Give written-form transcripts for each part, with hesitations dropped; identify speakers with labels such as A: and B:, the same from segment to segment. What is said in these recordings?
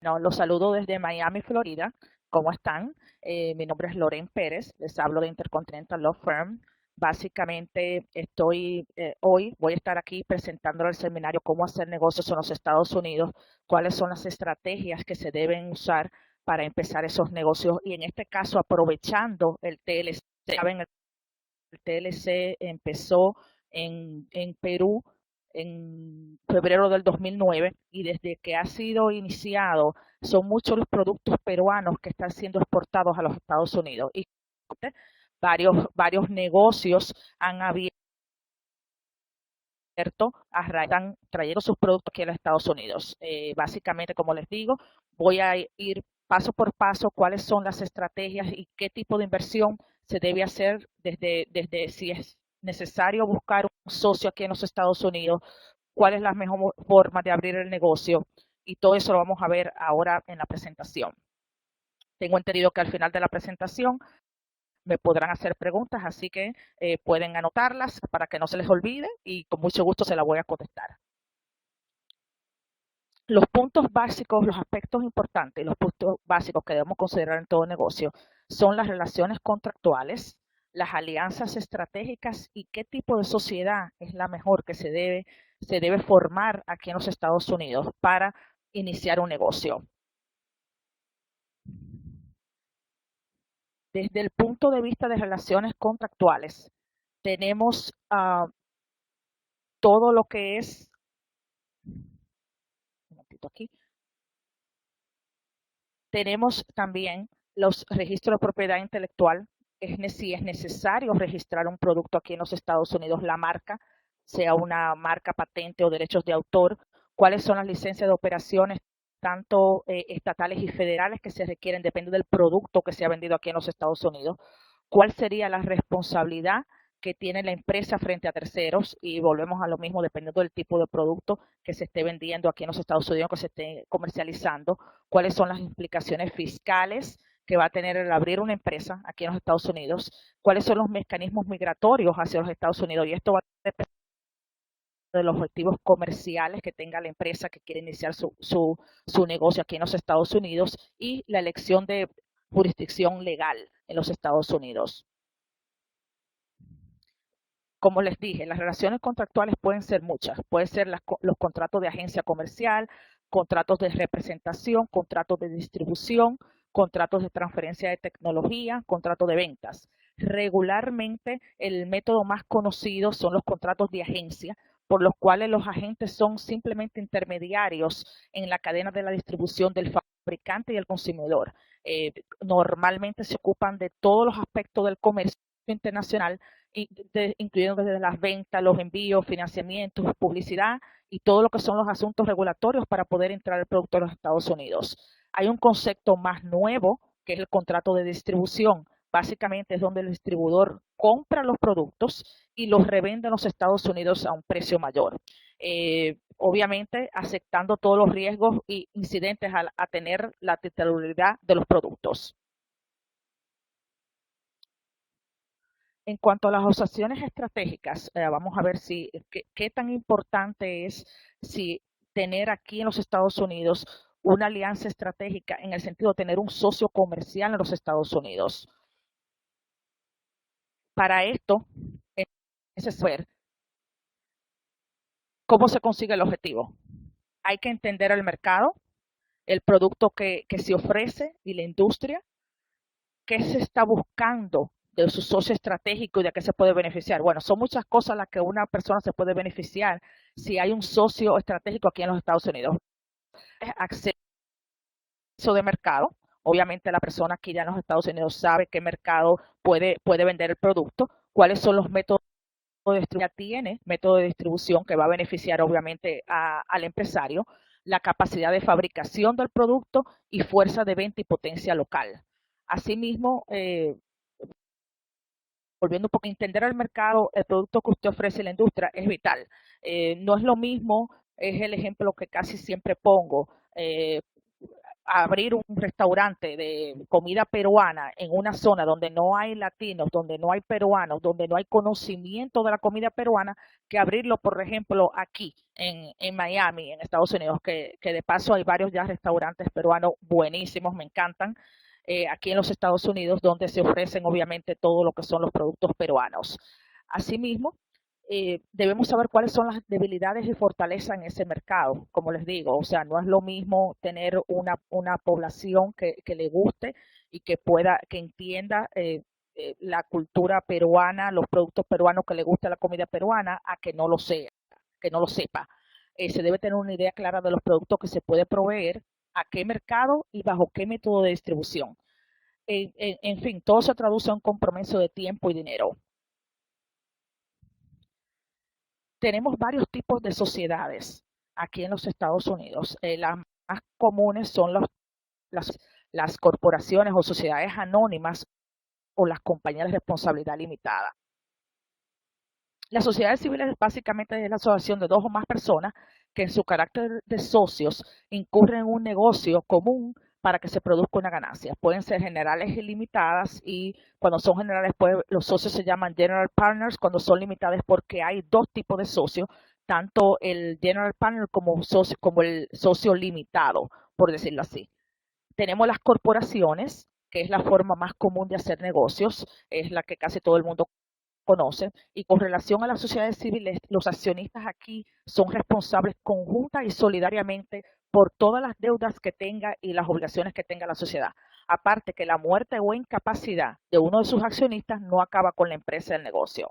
A: No, los saludo desde Miami, Florida. ¿Cómo están? Mi nombre es Loren Pérez, les hablo de Intercontinental Law Firm. Básicamente hoy voy a estar aquí presentando el seminario Cómo hacer negocios en los Estados Unidos, cuáles son las estrategias que se deben usar para empezar esos negocios y en este caso aprovechando el TLC. Saben, el TLC empezó en Perú en febrero del 2009 y desde que ha sido iniciado son muchos los productos peruanos que están siendo exportados a los Estados Unidos y varios negocios han abierto, están trayendo sus productos aquí a los Estados Unidos. Básicamente, como les digo, voy a ir paso por paso cuáles son las estrategias y qué tipo de inversión se debe hacer desde si es necesario buscar un socio aquí en los Estados Unidos, cuál es la mejor forma de abrir el negocio y todo eso lo vamos a ver ahora en la presentación. Tengo entendido que al final de la presentación me podrán hacer preguntas, así que pueden anotarlas para que no se les olvide y con mucho gusto se las voy a contestar. Los puntos básicos, los aspectos importantes, los puntos básicos que debemos considerar en todo negocio son las relaciones contractuales, las alianzas estratégicas y qué tipo de sociedad es la mejor que se debe formar aquí en los Estados Unidos para iniciar un negocio. Desde el punto de vista de relaciones contractuales, tenemos todo lo que es, un momentito aquí, tenemos también los registros de propiedad intelectual. Si es necesario registrar un producto aquí en los Estados Unidos, la marca, sea una marca, patente o derechos de autor, cuáles son las licencias de operaciones, tanto estatales y federales que se requieren, depende del producto que se ha vendido aquí en los Estados Unidos, cuál sería la responsabilidad que tiene la empresa frente a terceros y volvemos a lo mismo dependiendo del tipo de producto que se esté vendiendo aquí en los Estados Unidos, que se esté comercializando, cuáles son las implicaciones fiscales que va a tener el abrir una empresa aquí en los Estados Unidos, cuáles son los mecanismos migratorios hacia los Estados Unidos y esto va a depender de los objetivos comerciales que tenga la empresa que quiere iniciar su negocio aquí en los Estados Unidos y la elección de jurisdicción legal en los Estados Unidos. Como les dije, las relaciones contractuales pueden ser muchas. Pueden ser los contratos de agencia comercial, contratos de representación, contratos de distribución, contratos de transferencia de tecnología, contratos de ventas. Regularmente, el método más conocido son los contratos de agencia, por los cuales los agentes son simplemente intermediarios en la cadena de la distribución del fabricante y el consumidor. Normalmente se ocupan de todos los aspectos del comercio internacional incluyendo desde las ventas, los envíos, financiamientos, publicidad y todo lo que son los asuntos regulatorios para poder entrar el producto a los Estados Unidos. Hay un concepto más nuevo que es el contrato de distribución. Básicamente es donde el distribuidor compra los productos y los revende en los Estados Unidos a un precio mayor. Obviamente aceptando todos los riesgos e incidentes a tener la titularidad de los productos. En cuanto a las asociaciones estratégicas, vamos a ver qué tan importante es si tener aquí en los Estados Unidos una alianza estratégica en el sentido de tener un socio comercial en los Estados Unidos. Para esto, es saber cómo se consigue el objetivo. Hay que entender el mercado, el producto que se ofrece y la industria, qué se está buscando de su socio estratégico y de qué se puede beneficiar. Bueno, son muchas cosas las que una persona se puede beneficiar si hay un socio estratégico aquí en los Estados Unidos. Acceso de mercado. Obviamente la persona aquí ya en los Estados Unidos sabe qué mercado puede vender el producto, cuáles son los métodos de distribución, ya tiene método de distribución que va a beneficiar obviamente al empresario, la capacidad de fabricación del producto y fuerza de venta y potencia local. Asimismo, volviendo un poco a entender el mercado, el producto que usted ofrece en la industria es vital. No es lo mismo, es el ejemplo que casi siempre pongo. abrir un restaurante de comida peruana en una zona donde no hay latinos, donde no hay peruanos, donde no hay conocimiento de la comida peruana, que abrirlo, por ejemplo, aquí en Miami, en Estados Unidos, que de paso hay varios ya restaurantes peruanos buenísimos, me encantan, aquí en los Estados Unidos, donde se ofrecen obviamente todo lo que son los productos peruanos. Asimismo, debemos saber cuáles son las debilidades y fortalezas en ese mercado, como les digo, o sea, no es lo mismo tener una población que le guste y que pueda, que entienda la cultura peruana, los productos peruanos, que le guste la comida peruana, a que no lo sea, que no lo sepa. Se debe tener una idea clara de los productos que se puede proveer, a qué mercado y bajo qué método de distribución. En fin, todo se traduce a un compromiso de tiempo y dinero. Tenemos varios tipos de sociedades aquí en los Estados Unidos. Las más comunes son las, las corporaciones o sociedades anónimas o las compañías de responsabilidad limitada. Las sociedades civiles básicamente es la asociación de dos o más personas que en su carácter de socios incurren en un negocio común para que se produzca una ganancia. Pueden ser generales y limitadas, y cuando son generales, pues, los socios se llaman general partners. Cuando son limitadas, porque hay dos tipos de socios, tanto el general partner como el socio limitado, por decirlo así. Tenemos las corporaciones, que es la forma más común de hacer negocios, es la que casi todo el mundo conoce, y con relación a las sociedades civiles, los accionistas aquí son responsables conjunta y solidariamente por todas las deudas que tenga y las obligaciones que tenga la sociedad. Aparte que la muerte o incapacidad de uno de sus accionistas no acaba con la empresa del negocio.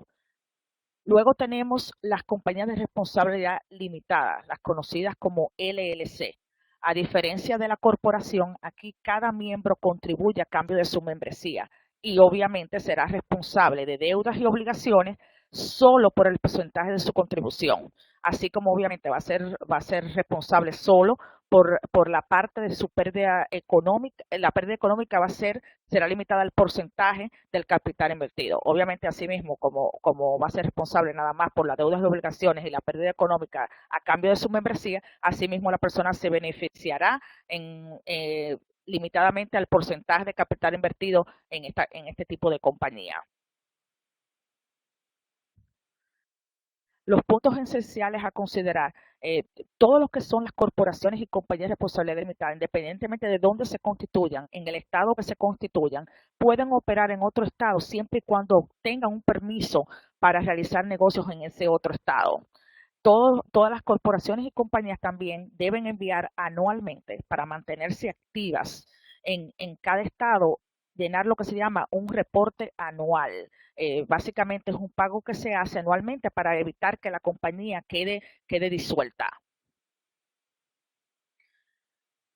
A: Luego tenemos las compañías de responsabilidad limitada, las conocidas como LLC. A diferencia de la corporación, aquí cada miembro contribuye a cambio de su membresía y obviamente será responsable de deudas y obligaciones solo por el porcentaje de su contribución, así como obviamente va a ser responsable solo por la parte de su pérdida económica. La pérdida económica será limitada al porcentaje del capital invertido. Obviamente, asimismo, como va a ser responsable nada más por las deudas y obligaciones y la pérdida económica a cambio de su membresía, asimismo la persona se beneficiará limitadamente al porcentaje de capital invertido en este tipo de compañía. Los puntos esenciales a considerar: todo lo que son las corporaciones y compañías de responsabilidad limitada, independientemente de dónde se constituyan, en el estado que se constituyan, pueden operar en otro estado siempre y cuando obtengan un permiso para realizar negocios en ese otro estado. Todas las corporaciones y compañías también deben enviar anualmente, para mantenerse activas en cada estado, llenar lo que se llama un reporte anual. Básicamente es un pago que se hace anualmente para evitar que la compañía quede disuelta.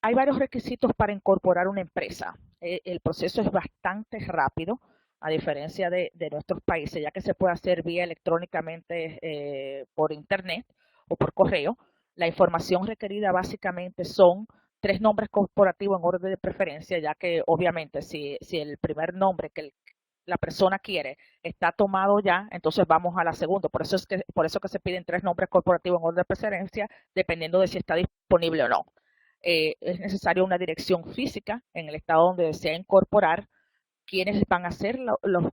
A: Hay varios requisitos para incorporar una empresa. El proceso es bastante rápido, a diferencia de nuestros países, ya que se puede hacer vía electrónicamente, por internet o por correo. La información requerida básicamente son 3 nombres corporativos en orden de preferencia, ya que obviamente si el primer nombre que la persona quiere está tomado ya, entonces vamos a la segunda. Por eso que se piden 3 nombres corporativos en orden de preferencia, dependiendo de si está disponible o no. Es necesaria una dirección física en el estado donde desea incorporar, quiénes van a ser los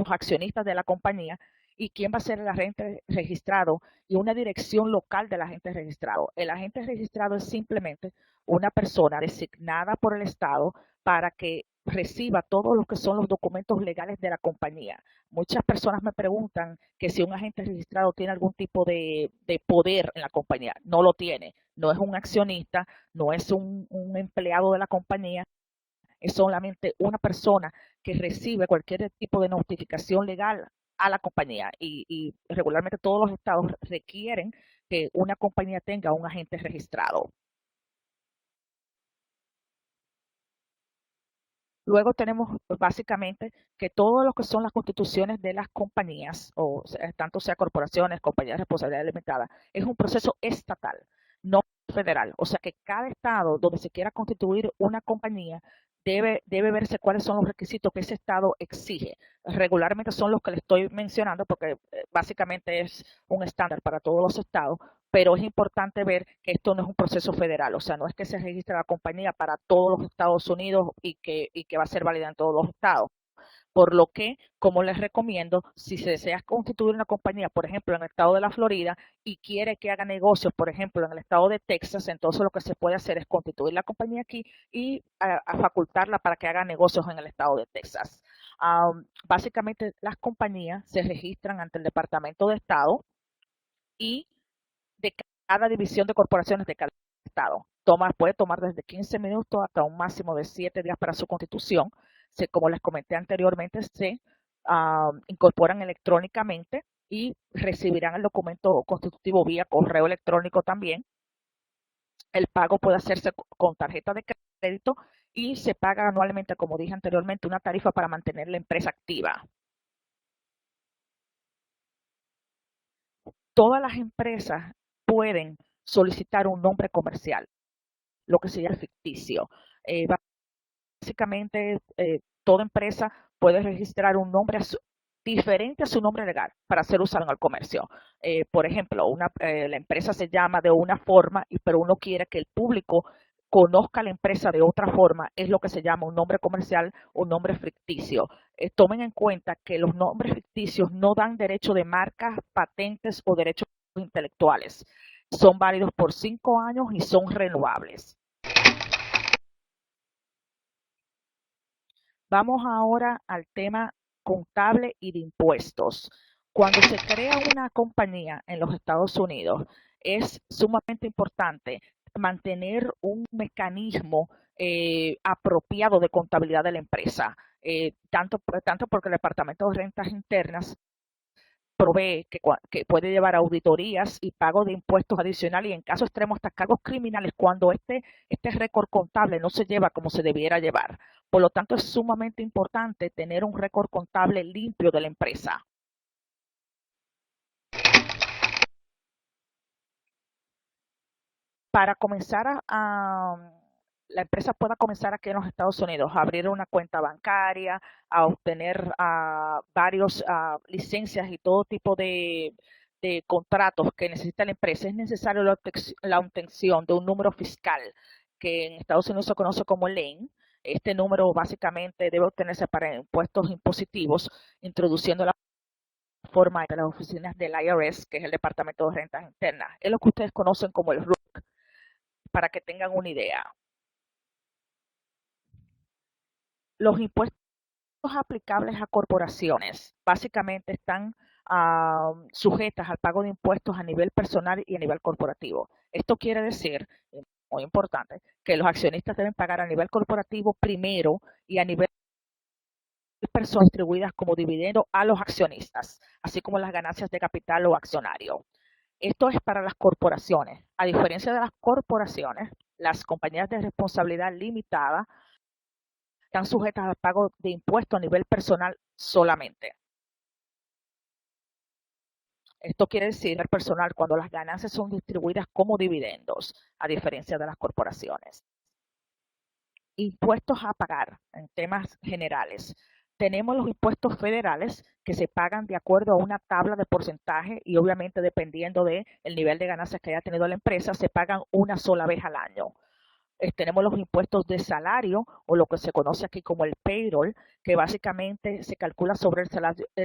A: accionistas de la compañía y quién va a ser el agente registrado, y una dirección local del agente registrado. El agente registrado es simplemente una persona designada por el estado para que reciba todos los que son los documentos legales de la compañía. Muchas personas me preguntan que si un agente registrado tiene algún tipo de poder en la compañía. No lo tiene. No es un accionista, no es un empleado de la compañía, es solamente una persona que recibe cualquier tipo de notificación legal a la compañía, y regularmente todos los estados requieren que una compañía tenga un agente registrado. Luego tenemos básicamente que todo lo que son las constituciones de las compañías, o sea, tanto sea corporaciones, compañías de responsabilidad limitada, es un proceso estatal, no federal. O sea que cada estado donde se quiera constituir una compañía debe verse cuáles son los requisitos que ese estado exige. Regularmente son los que le estoy mencionando, porque básicamente es un estándar para todos los estados, pero es importante ver que esto no es un proceso federal, o sea, no es que se registre la compañía para todos los Estados Unidos y que va a ser válida en todos los estados. Por lo que, como les recomiendo, si se desea constituir una compañía, por ejemplo, en el estado de la Florida y quiere que haga negocios, por ejemplo, en el estado de Texas, entonces lo que se puede hacer es constituir la compañía aquí y a facultarla para que haga negocios en el estado de Texas. Básicamente, las compañías se registran ante el Departamento de Estado y de cada división de corporaciones de cada estado. Puede tomar desde 15 minutos hasta un máximo de 7 días para su constitución. Como les comenté anteriormente, se incorporan electrónicamente y recibirán el documento constitutivo vía correo electrónico también. El pago puede hacerse con tarjeta de crédito y se paga anualmente, como dije anteriormente, una tarifa para mantener la empresa activa. Todas las empresas pueden solicitar un nombre comercial, lo que se llama ficticio. Básicamente, toda empresa puede registrar un nombre diferente a su nombre legal para ser usado en el comercio. Por ejemplo, la empresa se llama de una forma, pero uno quiere que el público conozca la empresa de otra forma, es lo que se llama un nombre comercial o un nombre ficticio. Tomen en cuenta que los nombres ficticios no dan derecho de marcas, patentes o derechos intelectuales. Son válidos por 5 años y son renovables. Vamos ahora al tema contable y de impuestos. Cuando se crea una compañía en los Estados Unidos, es sumamente importante mantener un mecanismo apropiado de contabilidad de la empresa, tanto porque el Departamento de Rentas Internas provee que puede llevar auditorías y pago de impuestos adicionales y en caso extremo hasta cargos criminales cuando este récord contable no se lleva como se debiera llevar. Por lo tanto, es sumamente importante tener un récord contable limpio de la empresa. Para comenzar la empresa pueda comenzar aquí en los Estados Unidos a abrir una cuenta bancaria, a obtener varios licencias y todo tipo de contratos que necesita la empresa, es necesario la obtención de un número fiscal que en Estados Unidos se conoce como LAIN. Este número básicamente debe obtenerse para impuestos impositivos, introduciendo la forma de las oficinas del IRS, que es el Departamento de Rentas Internas. Es lo que ustedes conocen como el RUC, para que tengan una idea. Los impuestos aplicables a corporaciones básicamente están sujetas al pago de impuestos a nivel personal y a nivel corporativo. Esto quiere decir, muy importante, que los accionistas deben pagar a nivel corporativo primero y a nivel personal distribuidas como dividendo a los accionistas, así como las ganancias de capital o accionario. Esto es para las corporaciones. A diferencia de las corporaciones, las compañías de responsabilidad limitada están sujetas al pago de impuestos a nivel personal solamente. Esto quiere decir el personal cuando las ganancias son distribuidas como dividendos, a diferencia de las corporaciones. Impuestos a pagar en temas generales. Tenemos los impuestos federales que se pagan de acuerdo a una tabla de porcentaje y obviamente dependiendo del nivel de ganancias que haya tenido la empresa, se pagan una sola vez al año. Tenemos los impuestos de salario o lo que se conoce aquí como el payroll, que básicamente se calcula sobre el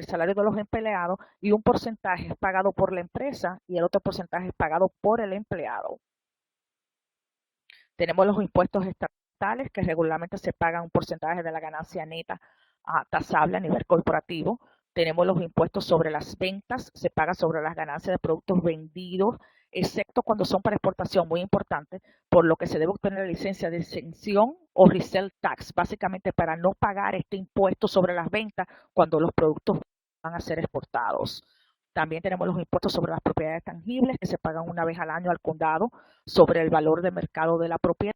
A: salario de los empleados y un porcentaje es pagado por la empresa y el otro porcentaje es pagado por el empleado. Tenemos los impuestos estatales que regularmente se pagan un porcentaje de la ganancia neta tasable a nivel corporativo. Tenemos los impuestos sobre las ventas, se paga sobre las ganancias de productos vendidos, excepto cuando son para exportación, muy importante, por lo que se debe obtener la licencia de exención o resale tax, básicamente para no pagar este impuesto sobre las ventas cuando los productos van a ser exportados. También tenemos los impuestos sobre las propiedades tangibles que se pagan una vez al año al condado sobre el valor de mercado de la propiedad.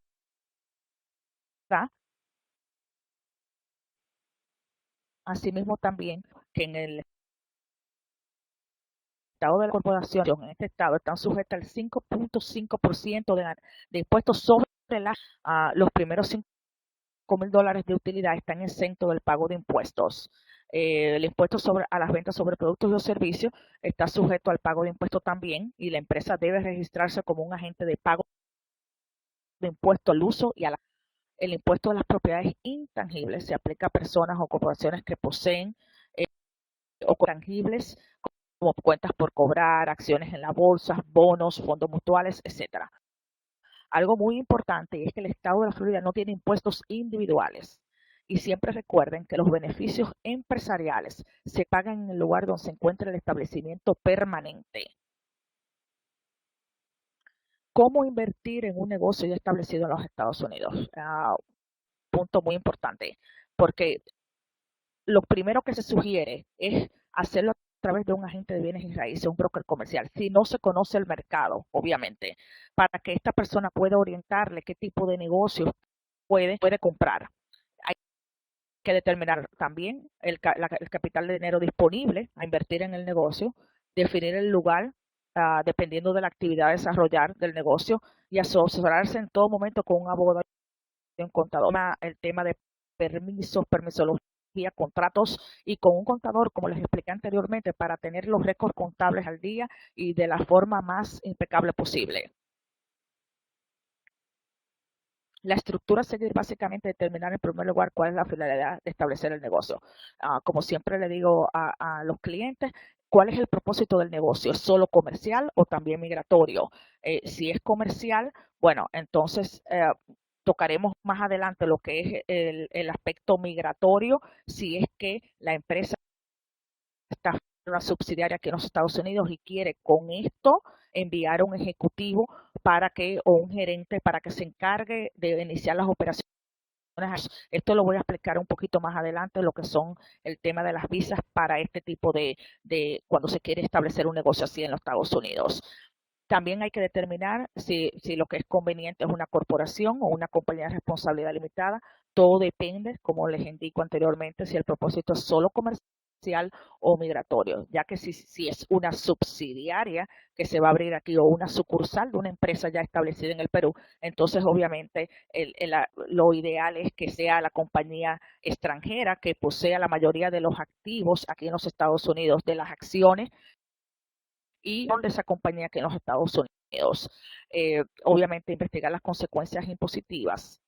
A: Asimismo también que en el estado de la corporación, en este estado, están sujetas al 5.5% de impuestos sobre los primeros $5,000 de utilidad están exentos del pago de impuestos. El impuesto a las ventas sobre productos y servicios está sujeto al pago de impuestos también y la empresa debe registrarse como un agente de pago de impuesto al uso y el impuesto de las propiedades intangibles se aplica a personas o corporaciones que poseen eh, o tangibles como cuentas por cobrar, acciones en la bolsa, bonos, fondos mutuales, etcétera. Algo muy importante es que el estado de la Florida no tiene impuestos individuales. Y siempre recuerden que los beneficios empresariales se pagan en el lugar donde se encuentra el establecimiento permanente. ¿Cómo invertir en un negocio ya establecido en los Estados Unidos? Punto muy importante, porque lo primero que se sugiere es hacerlo a través de un agente de bienes y raíces, un broker comercial, si no se conoce el mercado, obviamente, para que esta persona pueda orientarle qué tipo de negocio puede comprar. Hay que determinar también el capital de dinero disponible a invertir en el negocio, definir el lugar, dependiendo de la actividad a desarrollar del negocio, y asesorarse en todo momento con un abogado y un contador. El tema de permisos, permisología, contratos y con un contador, como les expliqué anteriormente, para tener los récords contables al día y de la forma más impecable posible. La estructura a seguir básicamente determinar en primer lugar cuál es la finalidad de establecer el negocio. Como siempre le digo a los clientes, ¿cuál es el propósito del negocio? ¿Es solo comercial o también migratorio? Si es comercial, bueno, entonces tocaremos más adelante lo que es el aspecto migratorio, si es que la empresa está en una subsidiaria aquí en los Estados Unidos y quiere con esto enviar un ejecutivo o un gerente para que se encargue de iniciar las operaciones. Esto lo voy a explicar un poquito más adelante, lo que son el tema de las visas para este tipo de cuando se quiere establecer un negocio así en los Estados Unidos. También hay que determinar si lo que es conveniente es una corporación o una compañía de responsabilidad limitada. Todo depende, como les indico anteriormente, si el propósito es solo comercial o migratorio, ya que si es una subsidiaria que se va a abrir aquí o una sucursal de una empresa ya establecida en el Perú, entonces obviamente lo ideal es que sea la compañía extranjera que posea la mayoría de los activos aquí en los Estados Unidos, de las acciones y de esa compañía que en los Estados Unidos. Obviamente investigar las consecuencias impositivas.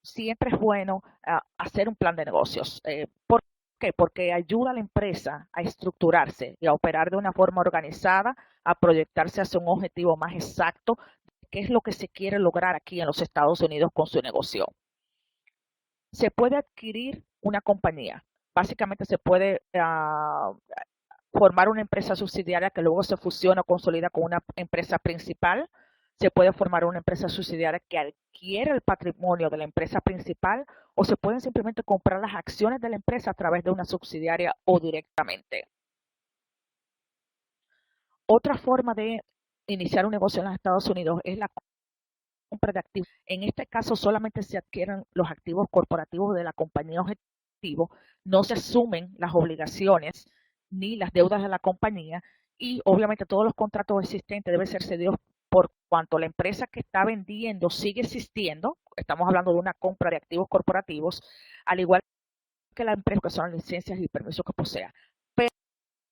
A: Siempre es bueno hacer un plan de negocios. ¿Por qué? Porque ayuda a la empresa a estructurarse y a operar de una forma organizada, a proyectarse hacia un objetivo más exacto, qué es lo que se quiere lograr aquí en los Estados Unidos con su negocio. Se puede adquirir una compañía. Básicamente se puede formar una empresa subsidiaria que luego se fusiona o consolida con una empresa principal. Se puede formar una empresa subsidiaria que adquiere el patrimonio de la empresa principal o se pueden simplemente comprar las acciones de la empresa a través de una subsidiaria o directamente. Otra forma de iniciar un negocio en los Estados Unidos es la compra de activos. En este caso solamente se adquieren los activos corporativos de la compañía objetivo, no se asumen las obligaciones ni las deudas de la compañía y obviamente todos los contratos existentes deben ser cedidos por cuanto la empresa que está vendiendo sigue existiendo. Estamos hablando de una compra de activos corporativos, al igual que la empresa, que son las licencias y permisos que posea.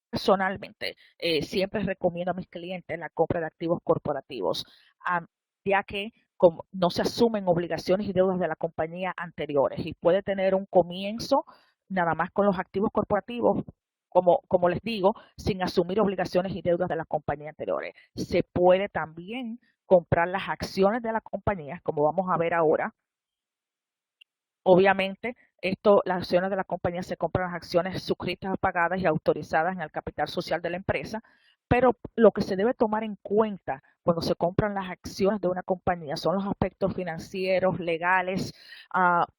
A: Personalmente, siempre recomiendo a mis clientes la compra de activos corporativos, ya que no se asumen obligaciones y deudas de la compañía anteriores y puede tener un comienzo nada más con los activos corporativos, como les digo, sin asumir obligaciones y deudas de las compañías anteriores. Se puede también comprar las acciones de la compañía, como vamos a ver ahora. Obviamente, las acciones de la compañía se compran las acciones suscritas, pagadas y autorizadas en el capital social de la empresa, pero lo que se debe tomar en cuenta cuando se compran las acciones de una compañía son los aspectos financieros, legales,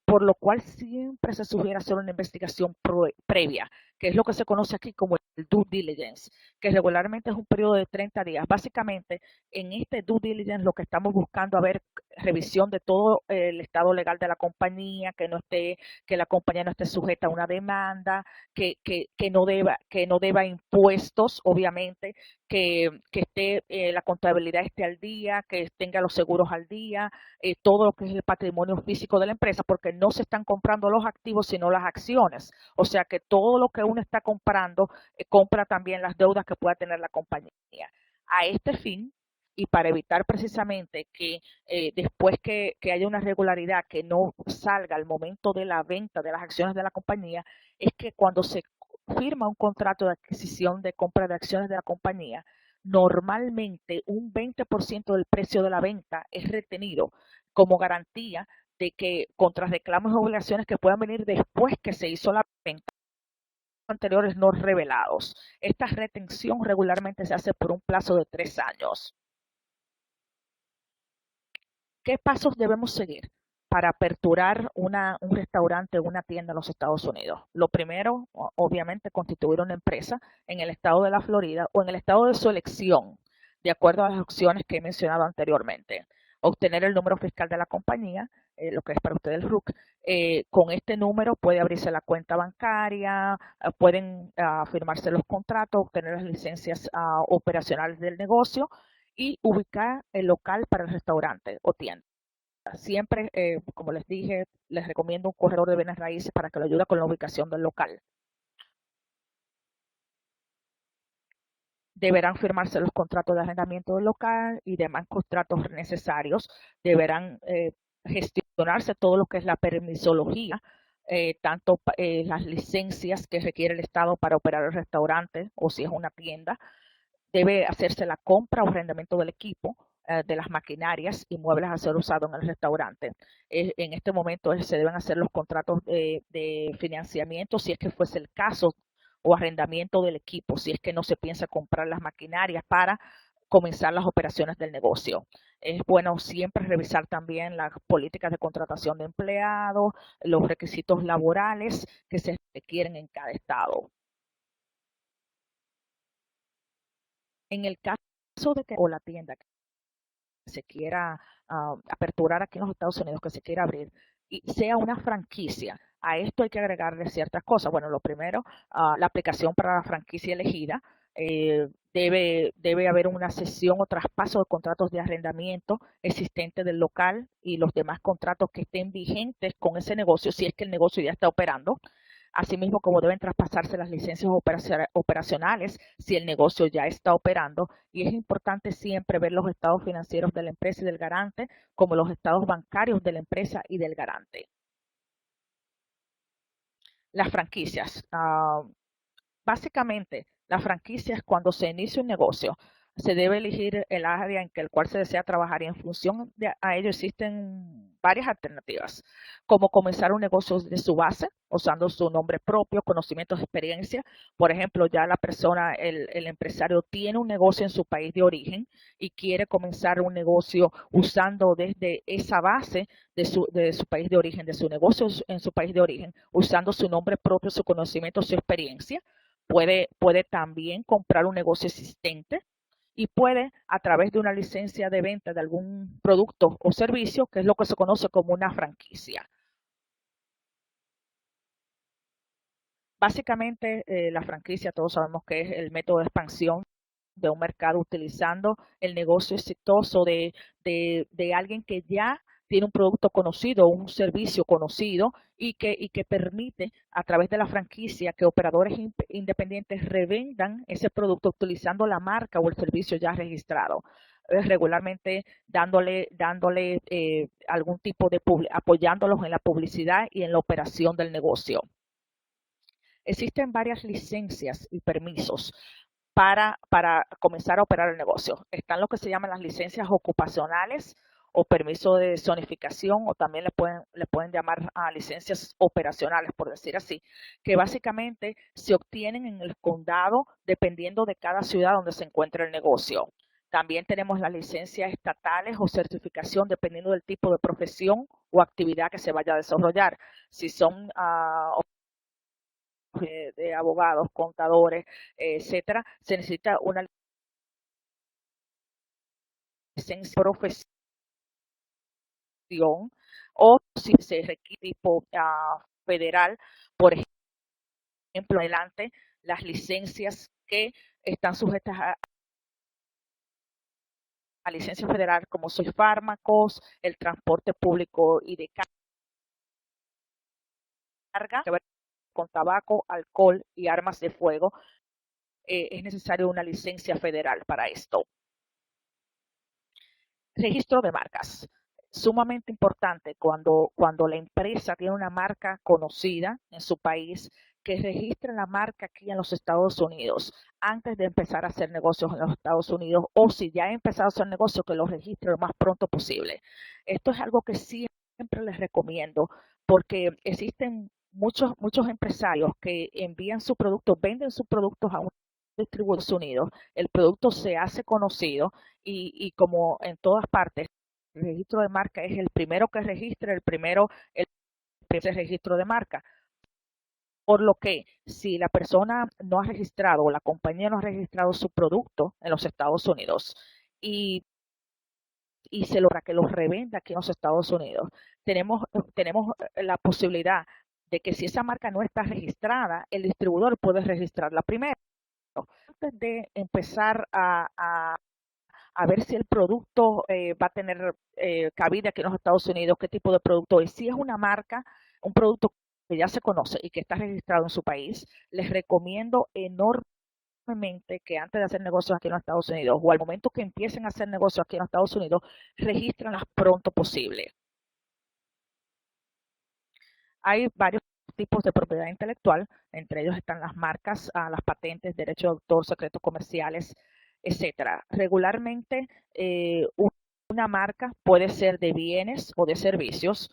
A: por lo cual siempre se sugiere hacer una investigación previa, que es lo que se conoce aquí como el due diligence, que regularmente es un periodo de 30 días. Básicamente, en este due diligence lo que estamos buscando a ver revisión de todo el estado legal de la compañía, que la compañía no esté sujeta a una demanda, que no deba impuestos, obviamente, que esté, la contabilidad esté al día, que tenga los seguros al día, todo lo que es el patrimonio físico de la empresa, porque no se están comprando los activos, sino las acciones. O sea que todo lo que uno está comprando, compra también las deudas que pueda tener la compañía. A este fin, y para evitar precisamente que después que haya una regularidad que no salga al momento de la venta de las acciones de la compañía, es que cuando se firma un contrato de adquisición de compra de acciones de la compañía, normalmente un 20% del precio de la venta es retenido como garantía de que contra reclamos y obligaciones que puedan venir después que se hizo la venta anteriores no revelados. Esta retención regularmente se hace por un plazo de 3 años. ¿Qué pasos debemos seguir para aperturar un restaurante o una tienda en los Estados Unidos? Lo primero, obviamente, constituir una empresa en el estado de la Florida o en el estado de su elección, de acuerdo a las opciones que he mencionado anteriormente. Obtener el número fiscal de la compañía, lo que es para usted el RUC. Con este número puede abrirse la cuenta bancaria, pueden firmarse los contratos, obtener las licencias operacionales del negocio y ubicar el local para el restaurante o tienda. Siempre, como les dije, les recomiendo un corredor de bienes raíces para que lo ayude con la ubicación del local. Deberán firmarse los contratos de arrendamiento del local y demás contratos necesarios. Deberán gestionarse todo lo que es la permisología, tanto las licencias que requiere el Estado para operar el restaurante o si es una tienda. Debe hacerse la compra o arrendamiento del equipo, de las maquinarias y muebles a ser usados en el restaurante. En este momento se deben hacer los contratos de financiamiento, si es que fuese el caso, o arrendamiento del equipo, si es que no se piensa comprar las maquinarias para comenzar las operaciones del negocio. Es bueno siempre revisar también las políticas de contratación de empleados, los requisitos laborales que se requieren en cada estado. En el caso de que o la tienda se quiera aperturar aquí en los Estados Unidos, que se quiera abrir, y sea una franquicia, a esto hay que agregarle ciertas cosas. Bueno, lo primero, la aplicación para la franquicia elegida. Debe haber una cesión o traspaso de contratos de arrendamiento existente del local y los demás contratos que estén vigentes con ese negocio, si es que el negocio ya está operando. Asimismo, como deben traspasarse las licencias operacionales si el negocio ya está operando. Y es importante siempre ver los estados financieros de la empresa y del garante, como los estados bancarios de la empresa y del garante. Las franquicias. Básicamente, las franquicias, cuando se inicia un negocio, se debe elegir el área en que el cual se desea trabajar y en función a ello existen varias alternativas, como comenzar un negocio de su base, usando su nombre propio, conocimientos, experiencia. Por ejemplo, ya la persona, el empresario tiene un negocio en su país de origen y quiere comenzar un negocio usando desde esa base de su país de origen, de su negocio en su país de origen, usando su nombre propio, su conocimiento, su experiencia. Puede también comprar un negocio existente y puede, a través de una licencia de venta de algún producto o servicio, que es lo que se conoce como una franquicia. Básicamente, la franquicia, todos sabemos que es el método de expansión de un mercado utilizando el negocio exitoso de alguien que ya tiene un producto conocido, un servicio conocido y que permite a través de la franquicia que operadores independientes revendan ese producto utilizando la marca o el servicio ya registrado, regularmente dándole algún tipo de apoyándolos en la publicidad y en la operación del negocio. Existen varias licencias y permisos para comenzar a operar el negocio. Están lo que se llaman las licencias ocupacionales o permiso de zonificación, o también le pueden llamar a licencias operacionales, por decir así, que básicamente se obtienen en el condado dependiendo de cada ciudad donde se encuentre el negocio. También tenemos las licencias estatales o certificación dependiendo del tipo de profesión o actividad que se vaya a desarrollar. Si son de abogados, contadores, etcétera, se necesita una licencia profesional o si se requiere tipo federal, por ejemplo, adelante las licencias que están sujetas a licencia federal, como son fármacos, el transporte público y de carga, que ver con tabaco, alcohol y armas de fuego, es necesario una licencia federal para esto. Registro de marcas. Sumamente importante cuando la empresa tiene una marca conocida en su país, que registre la marca aquí en los Estados Unidos antes de empezar a hacer negocios en los Estados Unidos, o si ya ha empezado a hacer negocios, que lo registre lo más pronto posible. Esto es algo que siempre les recomiendo, porque existen muchos empresarios que envían sus productos, venden sus productos a un distribuidor de Estados Unidos, el producto se hace conocido y como en todas partes, el registro de marca es el primero que registra, el primer registro de marca. Por lo que si la persona no ha registrado o la compañía no ha registrado su producto en los Estados Unidos y, y se logra que los revenda aquí en los Estados Unidos, tenemos la posibilidad de que si esa marca no está registrada, el distribuidor puede registrarla primero. Antes de empezar a ver si el producto va a tener cabida aquí en los Estados Unidos, qué tipo de producto es. Si es una marca, un producto que ya se conoce y que está registrado en su país, les recomiendo enormemente que antes de hacer negocios aquí en los Estados Unidos o al momento que empiecen a hacer negocios aquí en los Estados Unidos, registrenlas pronto posible. Hay varios tipos de propiedad intelectual, entre ellos están las marcas, las patentes, derechos de autor, secretos comerciales, etcétera. Regularmente, una marca puede ser de bienes o de servicios,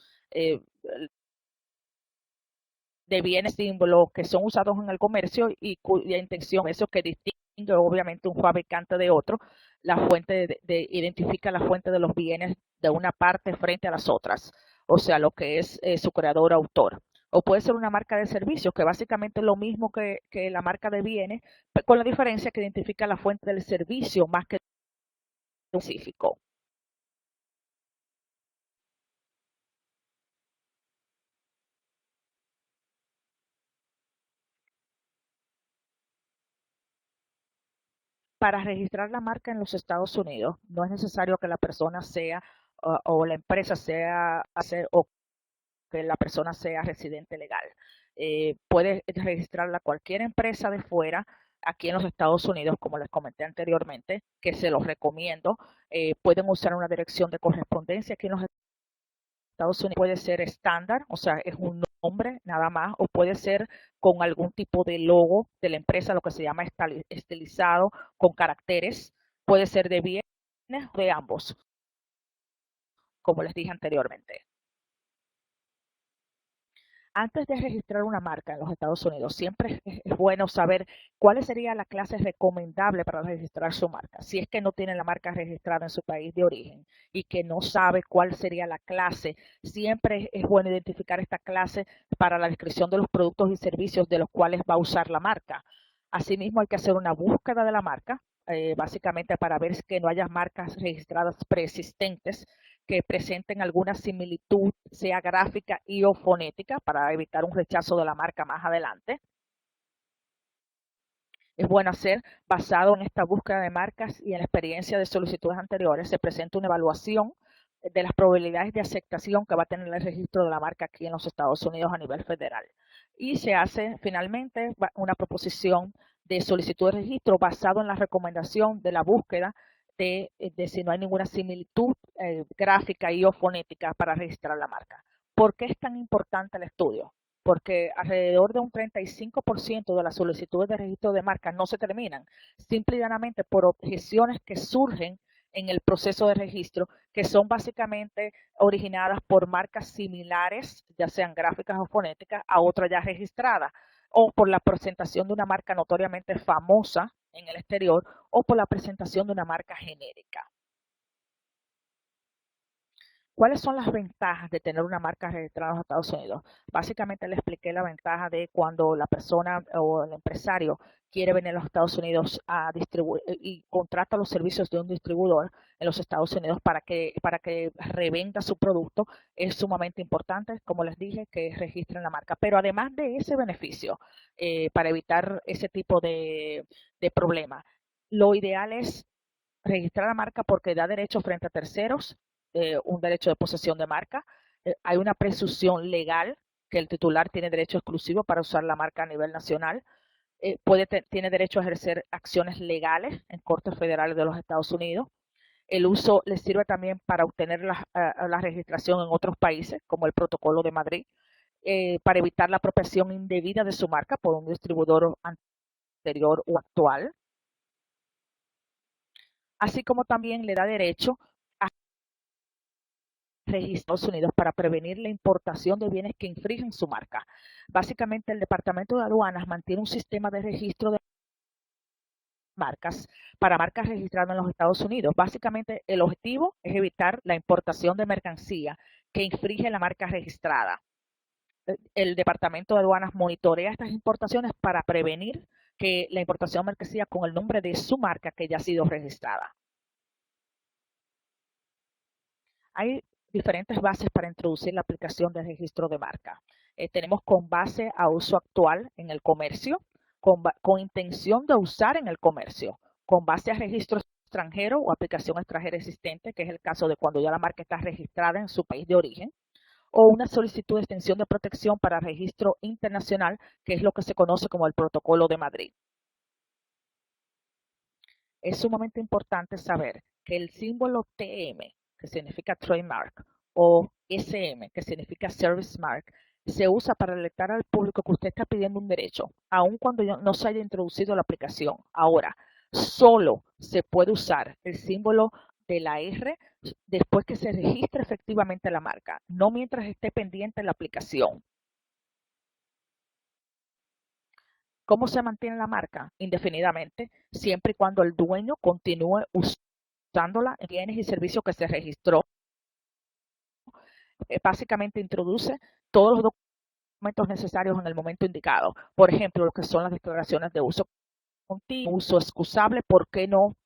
A: de bienes símbolos que son usados en el comercio y cuya intención, eso que distingue obviamente un fabricante de otro, la fuente identifica la fuente de los bienes de una parte frente a las otras, o sea, lo que es su creador autor. O puede ser una marca de servicios, que básicamente es lo mismo que la marca de bienes, con la diferencia que identifica la fuente del servicio más que específico. Para registrar la marca en los Estados Unidos, no es necesario que la persona sea o la empresa sea o que la persona sea residente legal. Puede registrarla cualquier empresa de fuera aquí en los Estados Unidos, como les comenté anteriormente, que se los recomiendo. Pueden usar una dirección de correspondencia aquí en los Estados Unidos. Puede ser estándar, o sea, es un nombre nada más, o puede ser con algún tipo de logo de la empresa, lo que se llama estilizado, con caracteres. Puede ser de bienes o de ambos, como les dije anteriormente. Antes de registrar una marca en los Estados Unidos, siempre es bueno saber cuál sería la clase recomendable para registrar su marca. Si es que no tiene la marca registrada en su país de origen y que no sabe cuál sería la clase, siempre es bueno identificar esta clase para la descripción de los productos y servicios de los cuales va a usar la marca. Asimismo, hay que hacer una búsqueda de la marca, básicamente para ver que no haya marcas registradas preexistentes que presenten alguna similitud, sea gráfica y o fonética, para evitar un rechazo de la marca más adelante. Es bueno hacer, basado en esta búsqueda de marcas y en la experiencia de solicitudes anteriores, se presenta una evaluación de las probabilidades de aceptación que va a tener el registro de la marca aquí en los Estados Unidos a nivel federal. Y se hace finalmente una proposición de solicitud de registro basado en la recomendación de la búsqueda de si no hay ninguna similitud gráfica y o fonética para registrar la marca. ¿Por qué es tan importante el estudio? Porque alrededor de un 35% de las solicitudes de registro de marca no se terminan, simple y llanamente por objeciones que surgen en el proceso de registro, que son básicamente originadas por marcas similares, ya sean gráficas o fonéticas, a otra ya registrada, o por la presentación de una marca notoriamente famosa en el exterior, o por la presentación de una marca genérica. ¿Cuáles son las ventajas de tener una marca registrada en los Estados Unidos? Básicamente le expliqué la ventaja de cuando la persona o el empresario quiere venir a los Estados Unidos a distribuir y contrata los servicios de un distribuidor en los Estados Unidos para que revenda su producto. Es sumamente importante, como les dije, que registren la marca. Pero además de ese beneficio, para evitar ese tipo de problema, lo ideal es registrar la marca porque da derecho frente a terceros, un derecho de posesión de marca. Hay una presunción legal que el titular tiene derecho exclusivo para usar la marca a nivel nacional. Tiene derecho a ejercer acciones legales en cortes federales de los Estados Unidos. El uso le sirve también para obtener la registración en otros países, como el Protocolo de Madrid, para evitar la apropiación indebida de su marca por un distribuidor anterior o actual, así como también le da derecho a registrar Estados Unidos para prevenir la importación de bienes que infringen su marca. Básicamente, el Departamento de Aduanas mantiene un sistema de registro de marcas para marcas registradas en los Estados Unidos. Básicamente, el objetivo es evitar la importación de mercancía que infringe la marca registrada. El Departamento de Aduanas monitorea estas importaciones para prevenir que la importación de mercancía con el nombre de su marca que ya ha sido registrada. Hay diferentes bases para introducir la aplicación de registro de marca. Tenemos con base a uso actual en el comercio, con intención de usar en el comercio, con base a registro extranjero o aplicación extranjera existente, que es el caso de cuando ya la marca está registrada en su país de origen, o una solicitud de extensión de protección para registro internacional, que es lo que se conoce como el Protocolo de Madrid. Es sumamente importante saber que el símbolo TM, que significa Trademark, o SM, que significa Service Mark, se usa para alertar al público que usted está pidiendo un derecho, aun cuando no se haya introducido la aplicación. Ahora, solo se puede usar el símbolo de la R después que se registre efectivamente la marca, no mientras esté pendiente la aplicación. ¿Cómo se mantiene la marca? Indefinidamente, siempre y cuando el dueño continúe usándola en bienes y servicios que se registró. Básicamente introduce todos los documentos necesarios en el momento indicado. Por ejemplo, lo que son las declaraciones de uso continuo, uso excusable, ¿por qué no?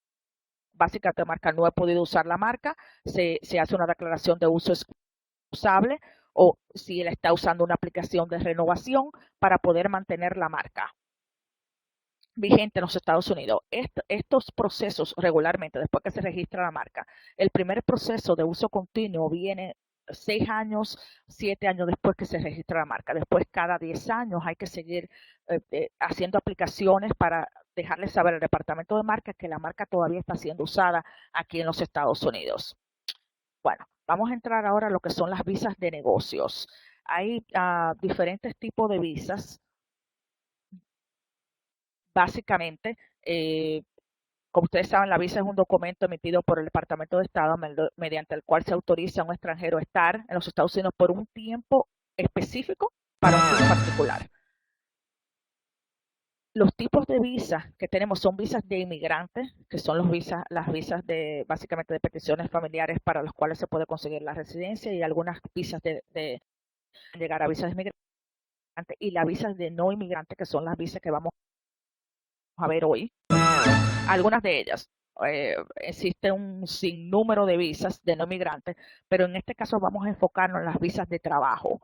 A: Básicamente marca no he podido usar la marca, se hace una declaración de uso excusable, o si él está usando una aplicación de renovación para poder mantener la marca vigente en los Estados Unidos. Estos procesos regularmente, después que se registra la marca, el primer proceso de uso continuo viene 6 años, 7 años después que se registra la marca. Después, cada 10 años hay que seguir haciendo aplicaciones para dejarle saber al departamento de marca que la marca todavía está siendo usada aquí en los Estados Unidos. Bueno, vamos a entrar ahora a lo que son las visas de negocios. Hay diferentes tipos de visas. Básicamente, como ustedes saben, la visa es un documento emitido por el Departamento de Estado mediante el cual se autoriza a un extranjero a estar en los Estados Unidos por un tiempo específico para un fin particular. Los tipos de visas que tenemos son visas de inmigrantes, que son las visas de básicamente de peticiones familiares para las cuales se puede conseguir la residencia, y algunas visas de llegar a visas de inmigrantes, y las visas de no inmigrantes, que son las visas que vamos a ver hoy. Algunas de ellas. Existe un sinnúmero de visas de no migrantes, pero en este caso vamos a enfocarnos en las visas de trabajo,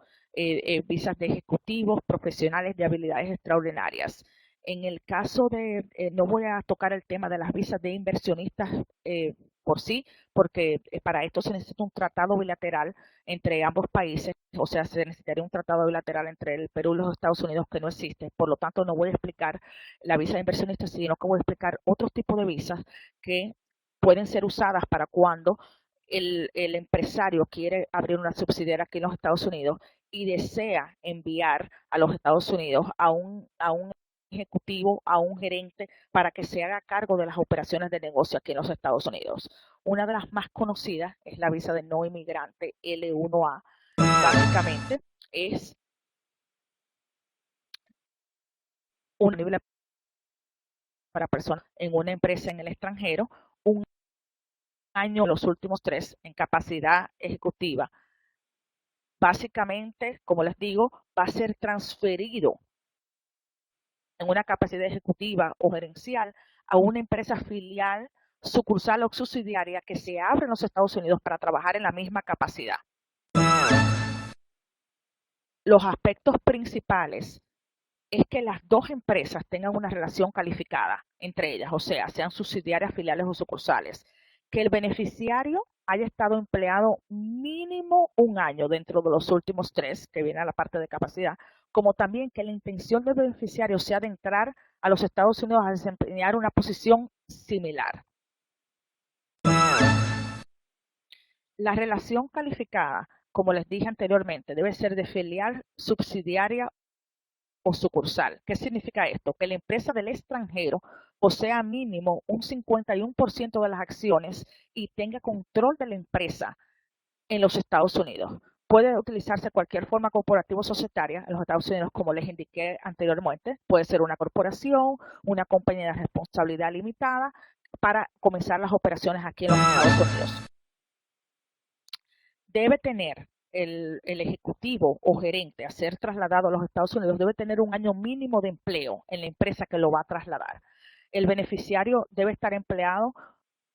A: visas de ejecutivos, profesionales de habilidades extraordinarias. En el caso de, no voy a tocar el tema de las visas de inversionistas por sí, porque para esto se necesita un tratado bilateral entre ambos países, o sea, se necesitaría un tratado bilateral entre el Perú y los Estados Unidos, que no existe. Por lo tanto, no voy a explicar la visa de inversionista, sino que voy a explicar otros tipos de visas que pueden ser usadas para cuando el empresario quiere abrir una subsidiaria aquí en los Estados Unidos y desea enviar a los Estados Unidos a un ejecutivo, a un gerente, para que se haga cargo de las operaciones de negocio aquí en los Estados Unidos. Una de las más conocidas es la visa de no inmigrante L1A. Básicamente es un nivel para personas en una empresa en el extranjero, un año, los últimos 3, en capacidad ejecutiva. Básicamente, como les digo, va a ser transferido en una capacidad ejecutiva o gerencial a una empresa filial, sucursal o subsidiaria que se abre en los Estados Unidos para trabajar en la misma capacidad. Los aspectos principales es que las dos empresas tengan una relación calificada entre ellas, o sea, sean subsidiarias, filiales o sucursales, que el beneficiario haya estado empleado mínimo un año dentro de los últimos 3, que viene a la parte de capacidad, como también que la intención del beneficiario sea de entrar a los Estados Unidos a desempeñar una posición similar. La relación calificada, como les dije anteriormente, debe ser de filial, subsidiaria o sucursal. ¿Qué significa esto? Que la empresa del extranjero posea mínimo un 51% de las acciones y tenga control de la empresa en los Estados Unidos. Puede utilizarse cualquier forma corporativa o societaria en los Estados Unidos, como les indiqué anteriormente. Puede ser una corporación, una compañía de responsabilidad limitada, para comenzar las operaciones aquí en los Estados Unidos. Debe tener el ejecutivo o gerente a ser trasladado a los Estados Unidos, debe tener un año mínimo de empleo en la empresa que lo va a trasladar. El beneficiario debe estar empleado,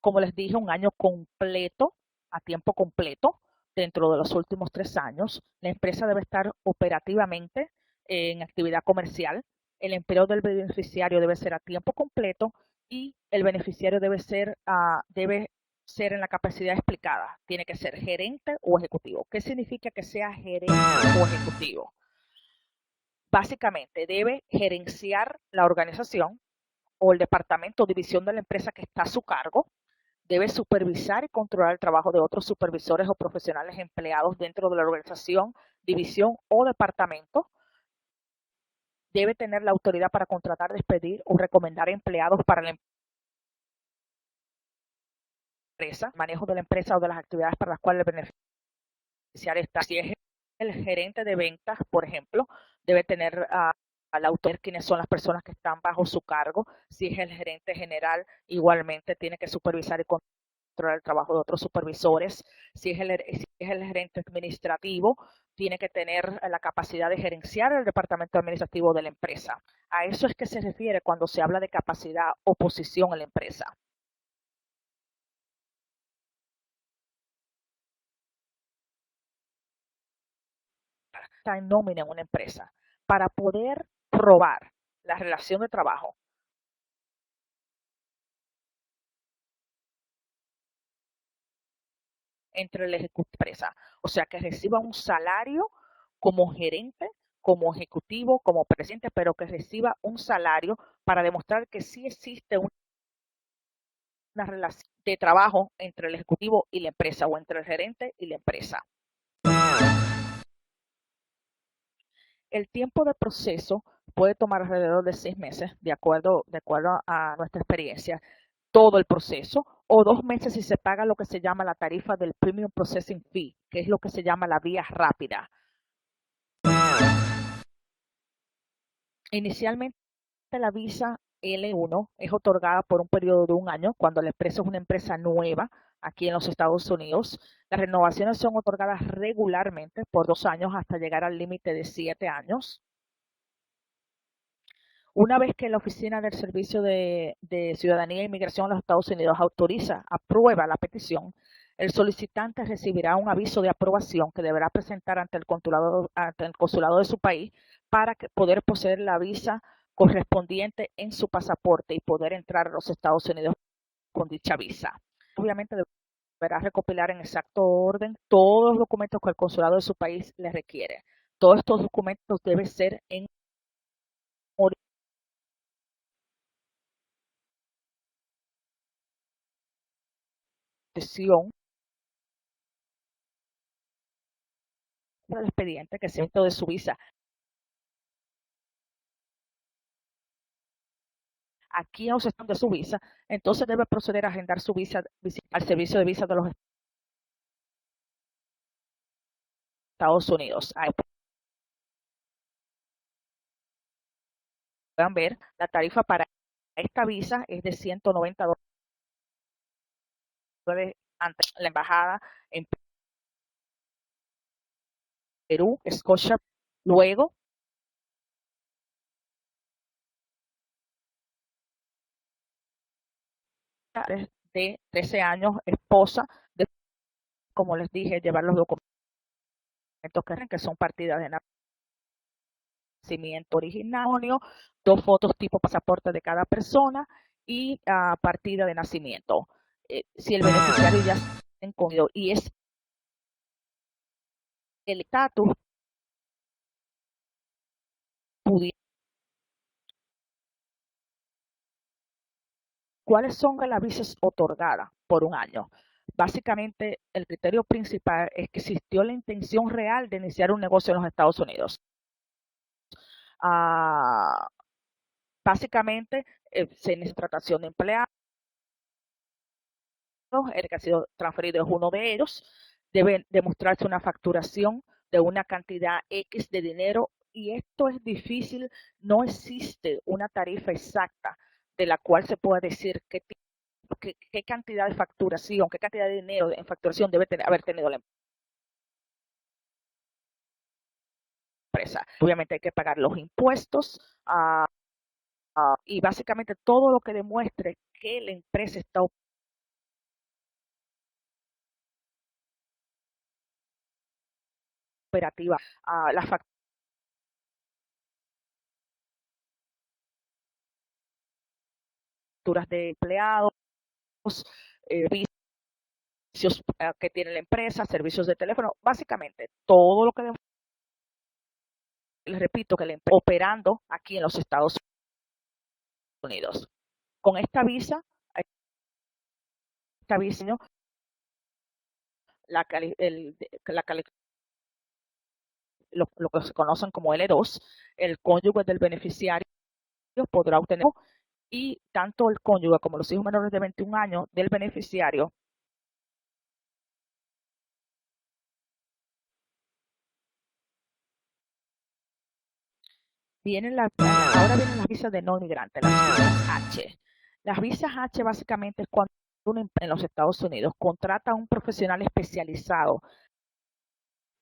A: como les dije, un año completo, a tiempo completo, dentro de los últimos 3 años. La empresa debe estar operativamente en actividad comercial. El empleo del beneficiario debe ser a tiempo completo y el beneficiario debe ser en la capacidad explicada. Tiene que ser gerente o ejecutivo. ¿Qué significa que sea gerente o ejecutivo? Básicamente debe gerenciar la organización o el departamento o división de la empresa que está a su cargo. Debe supervisar y controlar el trabajo de otros supervisores o profesionales empleados dentro de la organización, división o departamento. Debe tener la autoridad para contratar, despedir o recomendar empleados para la empresa, manejo de la empresa o de las actividades para las cuales el beneficiario está. Si es el gerente de ventas, por ejemplo, debe tener al autor quiénes son las personas que están bajo su cargo. Si es el gerente general, igualmente tiene que supervisar y controlar el trabajo de otros supervisores. Si es el gerente administrativo, tiene que tener la capacidad de gerenciar el departamento administrativo de la empresa. A eso es que se refiere cuando se habla de capacidad o posición en la empresa. Está en nómina en una empresa para poder probar la relación de trabajo entre el ejecutivo y la empresa. O sea, que reciba un salario como gerente, como ejecutivo, como presidente, pero que reciba un salario para demostrar que sí existe una relación de trabajo entre el ejecutivo y la empresa, o entre el gerente y la empresa. El tiempo de proceso puede tomar alrededor de 6 meses, de acuerdo a nuestra experiencia, todo el proceso, o 2 meses si se paga lo que se llama la tarifa del Premium Processing Fee, que es lo que se llama la vía rápida. Inicialmente la visa L1 es otorgada por un periodo de un año cuando la empresa es una empresa nueva aquí en los Estados Unidos. Las renovaciones son otorgadas regularmente por 2 años hasta llegar al límite de 7 años. Una vez que la Oficina del Servicio de Ciudadanía e Inmigración de los Estados Unidos aprueba la petición, el solicitante recibirá un aviso de aprobación que deberá presentar ante el consulado de su país para poder poseer la visa correspondiente en su pasaporte y poder entrar a los Estados Unidos con dicha visa. Obviamente deberá recopilar en exacto orden todos los documentos que el consulado de su país le requiere. Todos estos documentos deben ser en orientación del expediente, que es el de su visa. Aquí en los estados de su visa, entonces debe proceder a agendar su visa al servicio de visa de los Estados Unidos. Ahí puedan ver, la tarifa para esta visa es de $190 ante la embajada en Perú, Scotia, luego de 13 años, esposa, de, como les dije, llevar los documentos que son partidas de nacimiento original, 2 fotos tipo pasaporte de cada persona y partida de nacimiento. Si el beneficiario ya está incluido y es el estatus, ¿cuáles son las visas otorgadas por un año? Básicamente, el criterio principal es que existió la intención real de iniciar un negocio en los Estados Unidos. Ah, básicamente, se necesita tratación de empleados, el que ha sido transferido es uno de ellos, debe demostrarse una facturación de una cantidad X de dinero y esto es difícil, no existe una tarifa exacta de la cual se pueda decir qué cantidad de facturación, qué cantidad de dinero en facturación debe haber tenido la empresa. Obviamente hay que pagar los impuestos y básicamente todo lo que demuestre que la empresa está operativa, las facturas de empleados, servicios que tiene la empresa, servicios de teléfono, básicamente todo lo que demuestre, les repito, que la empresa operando aquí en los Estados Unidos. Con esta visa la, la lo que se conocen como L2, el cónyuge del beneficiario podrá obtener y tanto el cónyuge como los hijos menores de 21 años del beneficiario ahora vienen las visas de no inmigrante, las visas H. Las visas H básicamente es cuando uno en los Estados Unidos contrata a un profesional especializado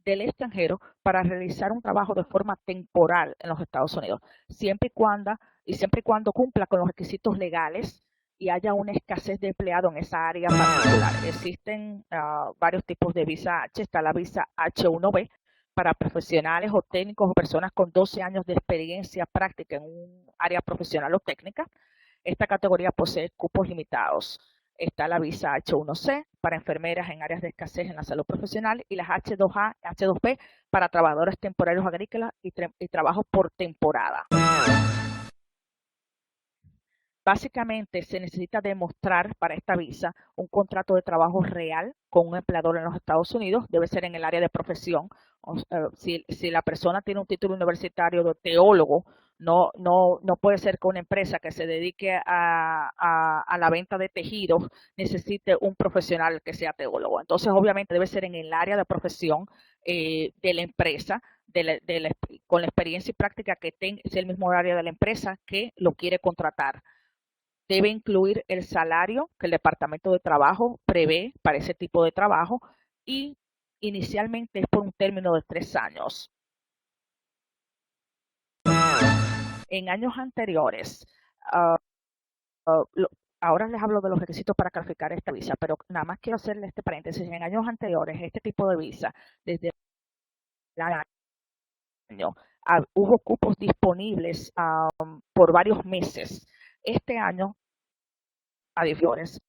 A: del extranjero para realizar un trabajo de forma temporal en los Estados Unidos, siempre y cuando cumpla con los requisitos legales y haya una escasez de empleado en esa área particular. Existen varios tipos de visa H. Está la visa H1B para profesionales o técnicos o personas con 12 años de experiencia práctica en un área profesional o técnica. Esta categoría posee cupos limitados. Está la visa H1C para enfermeras en áreas de escasez en la salud profesional y las H2A, H2B para trabajadores temporarios agrícolas y trabajos por temporada. Básicamente se necesita demostrar para esta visa un contrato de trabajo real con un empleador en los Estados Unidos, debe ser en el área de profesión. Si la persona tiene un título universitario de teólogo, no puede ser que una empresa que se dedique a la venta de tejidos necesite un profesional que sea teólogo. Entonces, obviamente, debe ser en el área de profesión de la empresa, con la experiencia y práctica que tenga, es el mismo área de la empresa que lo quiere contratar. Debe incluir el salario que el Departamento de Trabajo prevé para ese tipo de trabajo y inicialmente es por un término de 3 años. En años anteriores, uh, ahora les hablo de los requisitos para calificar esta visa, pero nada más quiero hacerle este paréntesis. En años anteriores, este tipo de visa, desde el año, hubo cupos disponibles por varios meses. Este año, adiós,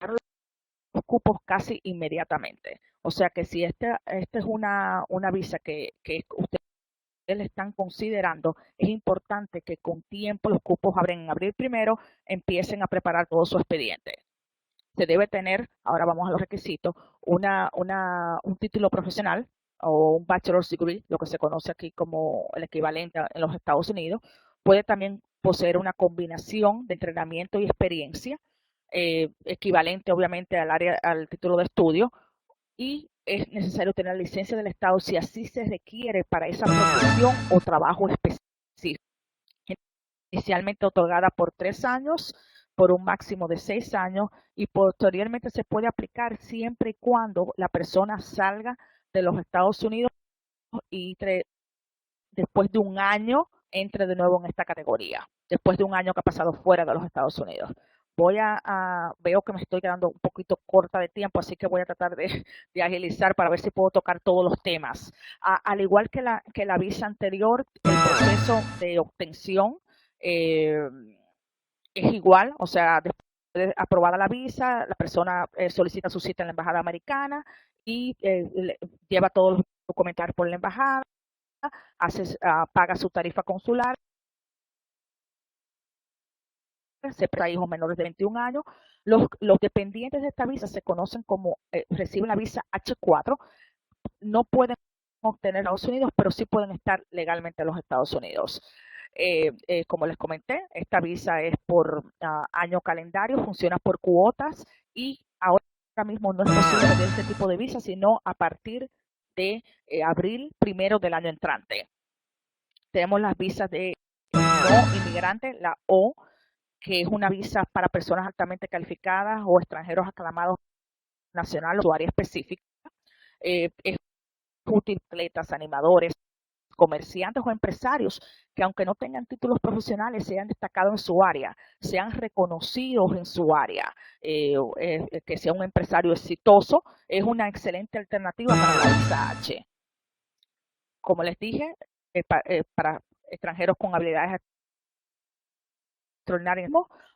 A: los cupos casi inmediatamente. O sea que si esta es una visa que ustedes le están considerando, es importante que con tiempo los cupos abren en abril primero, empiecen a preparar todo su expediente. Se debe tener, ahora vamos a los requisitos, un título profesional o un bachelor's degree, lo que se conoce aquí como el equivalente en los Estados Unidos. Puede también poseer una combinación de entrenamiento y experiencia, equivalente obviamente al título de estudio, y es necesario tener licencia del Estado si así se requiere para esa profesión o trabajo específico. Inicialmente otorgada por 3 años, por un máximo de 6 años y posteriormente se puede aplicar siempre y cuando la persona salga de los Estados Unidos y después de un año entre de nuevo en esta categoría, después de un año que ha pasado fuera de los Estados Unidos. Veo que me estoy quedando un poquito corta de tiempo, así que voy a tratar de agilizar para ver si puedo tocar todos los temas. Al igual que la visa anterior, el proceso de obtención eh, es igual, o sea, después de aprobada la visa, la persona solicita su cita en la embajada americana y lleva todos los documentales por la embajada, paga su tarifa consular, se para hijos menores de 21 años. Los dependientes de esta visa se conocen como, reciben la visa H4, no pueden obtener Estados Unidos, pero sí pueden estar legalmente en los Estados Unidos. Como les comenté, esta visa es por año calendario, funciona por cuotas y ahora mismo no es posible de este tipo de visa, sino a partir de abril 1 del año entrante. Tenemos las visas de no inmigrantes, la O, que es una visa para personas altamente calificadas o extranjeros aclamados nacional o su área específica. Es útil para atletas, animadores, comerciantes o empresarios que aunque no tengan títulos profesionales se han destacado en su área, sean reconocidos en su área, que sea un empresario exitoso, es una excelente alternativa para la visa H. Como les dije, para extranjeros con habilidades extraordinarias,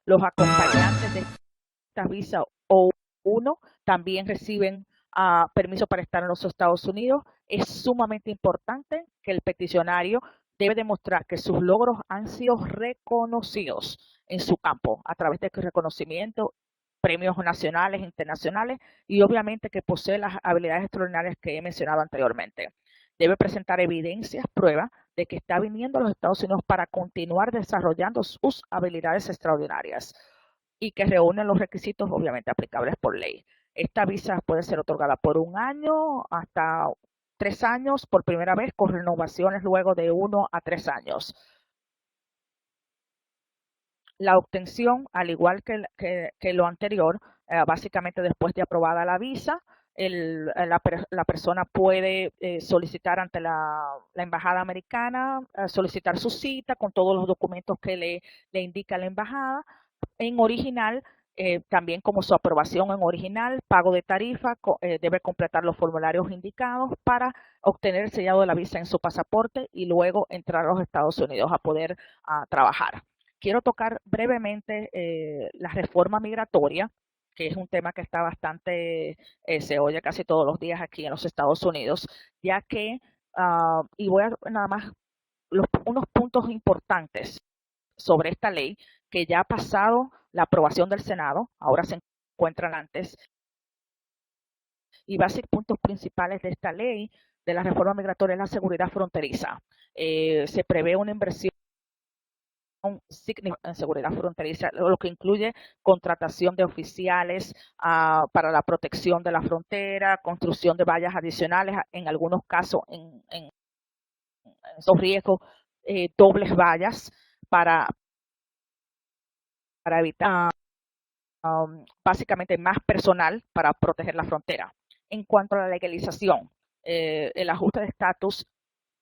A: los acompañantes de esta visa O1 también reciben permiso para estar en los Estados Unidos. Es sumamente importante que el peticionario debe demostrar que sus logros han sido reconocidos en su campo a través de reconocimiento, premios nacionales, internacionales y obviamente que posee las habilidades extraordinarias que he mencionado anteriormente. Debe presentar evidencias, pruebas de que está viniendo a los Estados Unidos para continuar desarrollando sus habilidades extraordinarias y que reúnen los requisitos obviamente aplicables por ley. Esta visa puede ser otorgada por un año hasta 3 años por primera vez, con renovaciones luego de 1 a 3 años. La obtención, al igual que lo anterior, básicamente después de aprobada la visa, la persona puede solicitar ante la embajada americana, solicitar su cita con todos los documentos que le indica la embajada en original, también como su aprobación en original, pago de tarifa, debe completar los formularios indicados para obtener el sellado de la visa en su pasaporte y luego entrar a los Estados Unidos a poder trabajar. Quiero tocar brevemente la reforma migratoria, que es un tema que está bastante, se oye casi todos los días aquí en los Estados Unidos, ya que, y voy a nada más unos puntos importantes sobre esta ley que ya ha pasado la aprobación del Senado, ahora se encuentran antes, y básicos puntos principales de esta ley de la reforma migratoria es la seguridad fronteriza. Se prevé una inversión en seguridad fronteriza, lo que incluye contratación de oficiales para la protección de la frontera, construcción de vallas adicionales, en algunos casos en esos riesgos, dobles vallas para evitar básicamente más personal para proteger la frontera. En cuanto a la legalización, el ajuste de estatus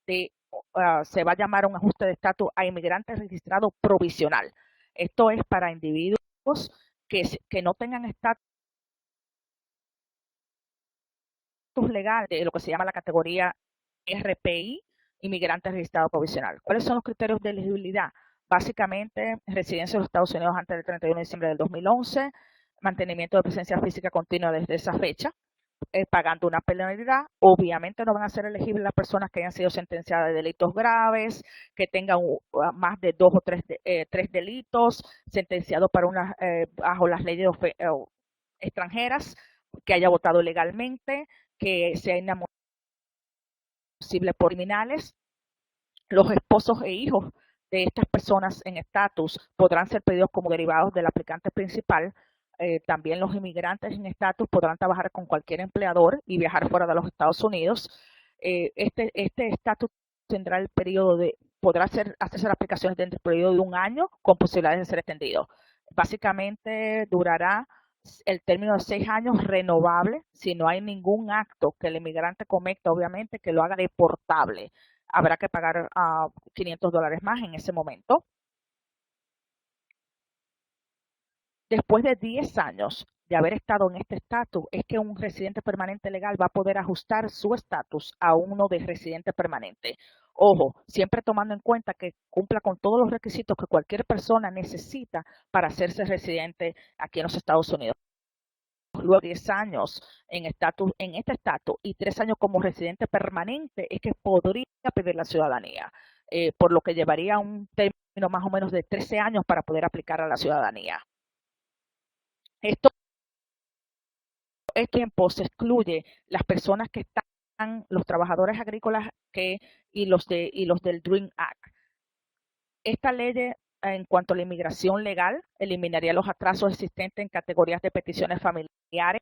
A: se va a llamar un ajuste de estatus a inmigrantes registrados provisional. Esto es para individuos que no tengan estatus legal de lo que se llama la categoría RPI, inmigrante registrado provisional. ¿Cuáles son los criterios de elegibilidad? Básicamente, residencia en los Estados Unidos antes del 31 de diciembre del 2011, mantenimiento de presencia física continua desde esa fecha, pagando una penalidad. Obviamente no van a ser elegibles las personas que hayan sido sentenciadas de delitos graves, que tengan más de 2 o 3 delitos, sentenciados para bajo las leyes extranjeras, que haya votado legalmente, que sea inamovible por criminales. Los esposos e hijos de estas personas en estatus podrán ser pedidos como derivados del aplicante principal. También los inmigrantes en estatus podrán trabajar con cualquier empleador y viajar fuera de los Estados Unidos. Este estatus tendrá el periodo hacerse las aplicaciones dentro del periodo de un año con posibilidades de ser extendido. Básicamente durará el término de 6 años renovable si no hay ningún acto que el inmigrante cometa, obviamente, que lo haga deportable. Habrá que pagar $500 más en ese momento. Después de 10 años de haber estado en este estatus, es que un residente permanente legal va a poder ajustar su estatus a uno de residente permanente. Ojo, siempre tomando en cuenta que cumpla con todos los requisitos que cualquier persona necesita para hacerse residente aquí en los Estados Unidos. Luego de 10 años en este estatus y 3 años como residente permanente es que podría pedir la ciudadanía, por lo que llevaría un término más o menos de 13 años para poder aplicar a la ciudadanía. Esto tiempo se excluye las personas que están, los trabajadores agrícolas y los del DREAM Act. Esta ley en cuanto a la inmigración legal eliminaría los atrasos existentes en categorías de peticiones familiares.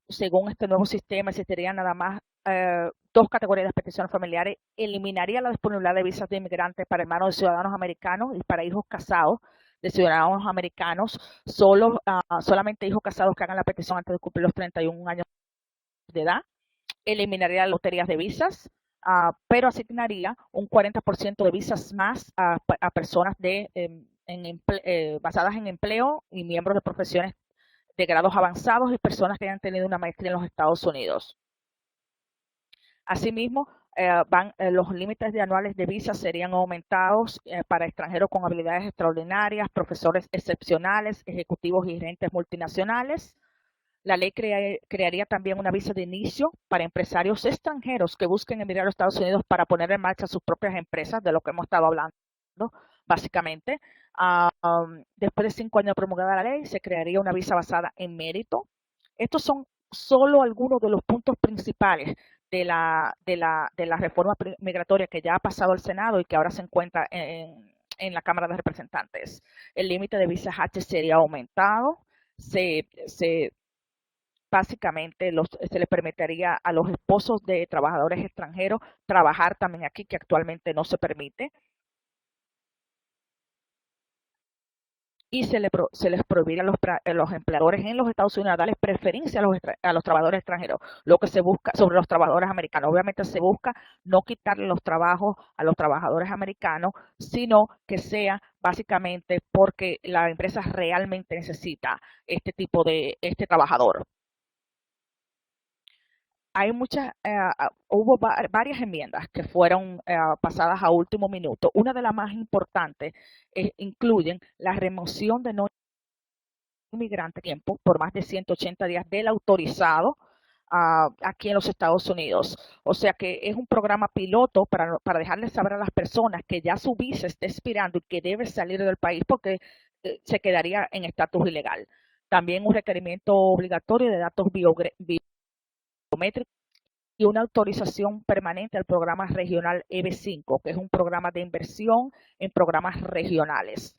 A: Según este nuevo sistema existirían nada más 2 categorías de peticiones familiares. Eliminaría la disponibilidad de visas de inmigrantes para hermanos de ciudadanos americanos y para hijos casados de ciudadanos americanos, solamente hijos casados que hagan la petición antes de cumplir los 31 años de edad. Eliminaría las loterías de visas, pero asignaría un 40% de visas más a personas basadas en empleo y miembros de profesiones de grados avanzados y personas que hayan tenido una maestría en los Estados Unidos. Asimismo, los límites de anuales de visas serían aumentados para extranjeros con habilidades extraordinarias, profesores excepcionales, ejecutivos y gerentes multinacionales. La ley crearía también una visa de inicio para empresarios extranjeros que busquen emigrar a los Estados Unidos para poner en marcha sus propias empresas, de lo que hemos estado hablando, básicamente. Después de 5 años de promulgada la ley, se crearía una visa basada en mérito. Estos son solo algunos de los puntos principales de la reforma migratoria que ya ha pasado al Senado y que ahora se encuentra en la Cámara de Representantes. El límite de visas H sería aumentado. Básicamente se les permitiría a los esposos de trabajadores extranjeros trabajar también aquí, que actualmente no se permite. Y se les prohibiría a los empleadores en los Estados Unidos darles preferencia a los trabajadores extranjeros, lo que se busca sobre los trabajadores americanos. Obviamente se busca no quitarle los trabajos a los trabajadores americanos, sino que sea básicamente porque la empresa realmente necesita este trabajador. Hubo varias enmiendas que fueron pasadas a último minuto. Una de las más importantes incluyen la remoción de no inmigrante tiempo por más de 180 días del autorizado aquí en los Estados Unidos. O sea que es un programa piloto para dejarles saber a las personas que ya su visa está expirando y que debe salir del país porque se quedaría en estatus ilegal. También un requerimiento obligatorio de datos biométricos y una autorización permanente al programa regional EB5, que es un programa de inversión en programas regionales.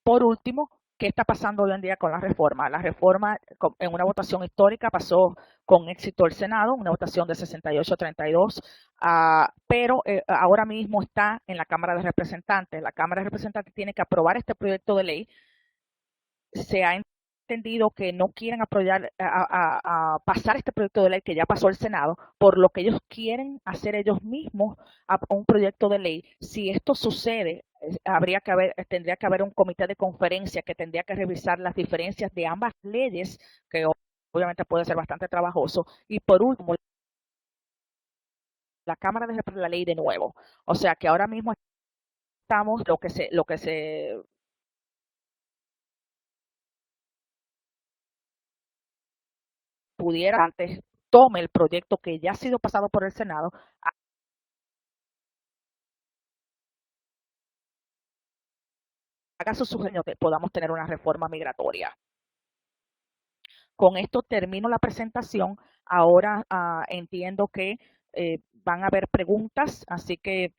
A: Por último, ¿qué está pasando hoy en día con la reforma? La reforma, en una votación histórica, pasó con éxito el Senado, una votación de 68-32, pero ahora mismo está en la Cámara de Representantes. La Cámara de Representantes tiene que aprobar este proyecto de ley. Se ha entendido que no quieren apoyar a pasar este proyecto de ley que ya pasó el Senado, por lo que ellos quieren hacer ellos mismos un proyecto de ley. Si esto sucede, tendría que haber un comité de conferencia que tendría que revisar las diferencias de ambas leyes, que obviamente puede ser bastante trabajoso. Y por último, la Cámara de la ley de nuevo. O sea que ahora mismo estamos lo que se pudiera antes tome el proyecto que ya ha sido pasado por el Senado, haga su sugerencia que podamos tener una reforma migratoria. Con esto termino la presentación. Ahora entiendo que van a haber preguntas, así que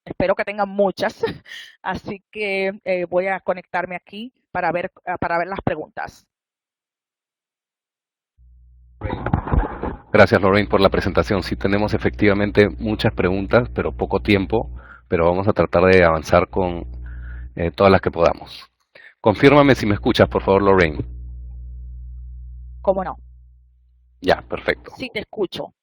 A: espero que tengan muchas. Así que voy a conectarme aquí para ver las preguntas.
B: Gracias, Lorraine, por la presentación. Sí, tenemos efectivamente muchas preguntas, pero poco tiempo. pero vamos a tratar de avanzar con todas las que podamos. Confírmame si me escuchas, por favor, Lorraine.
A: ¿Cómo no?
B: Ya, perfecto.
A: Sí te escucho.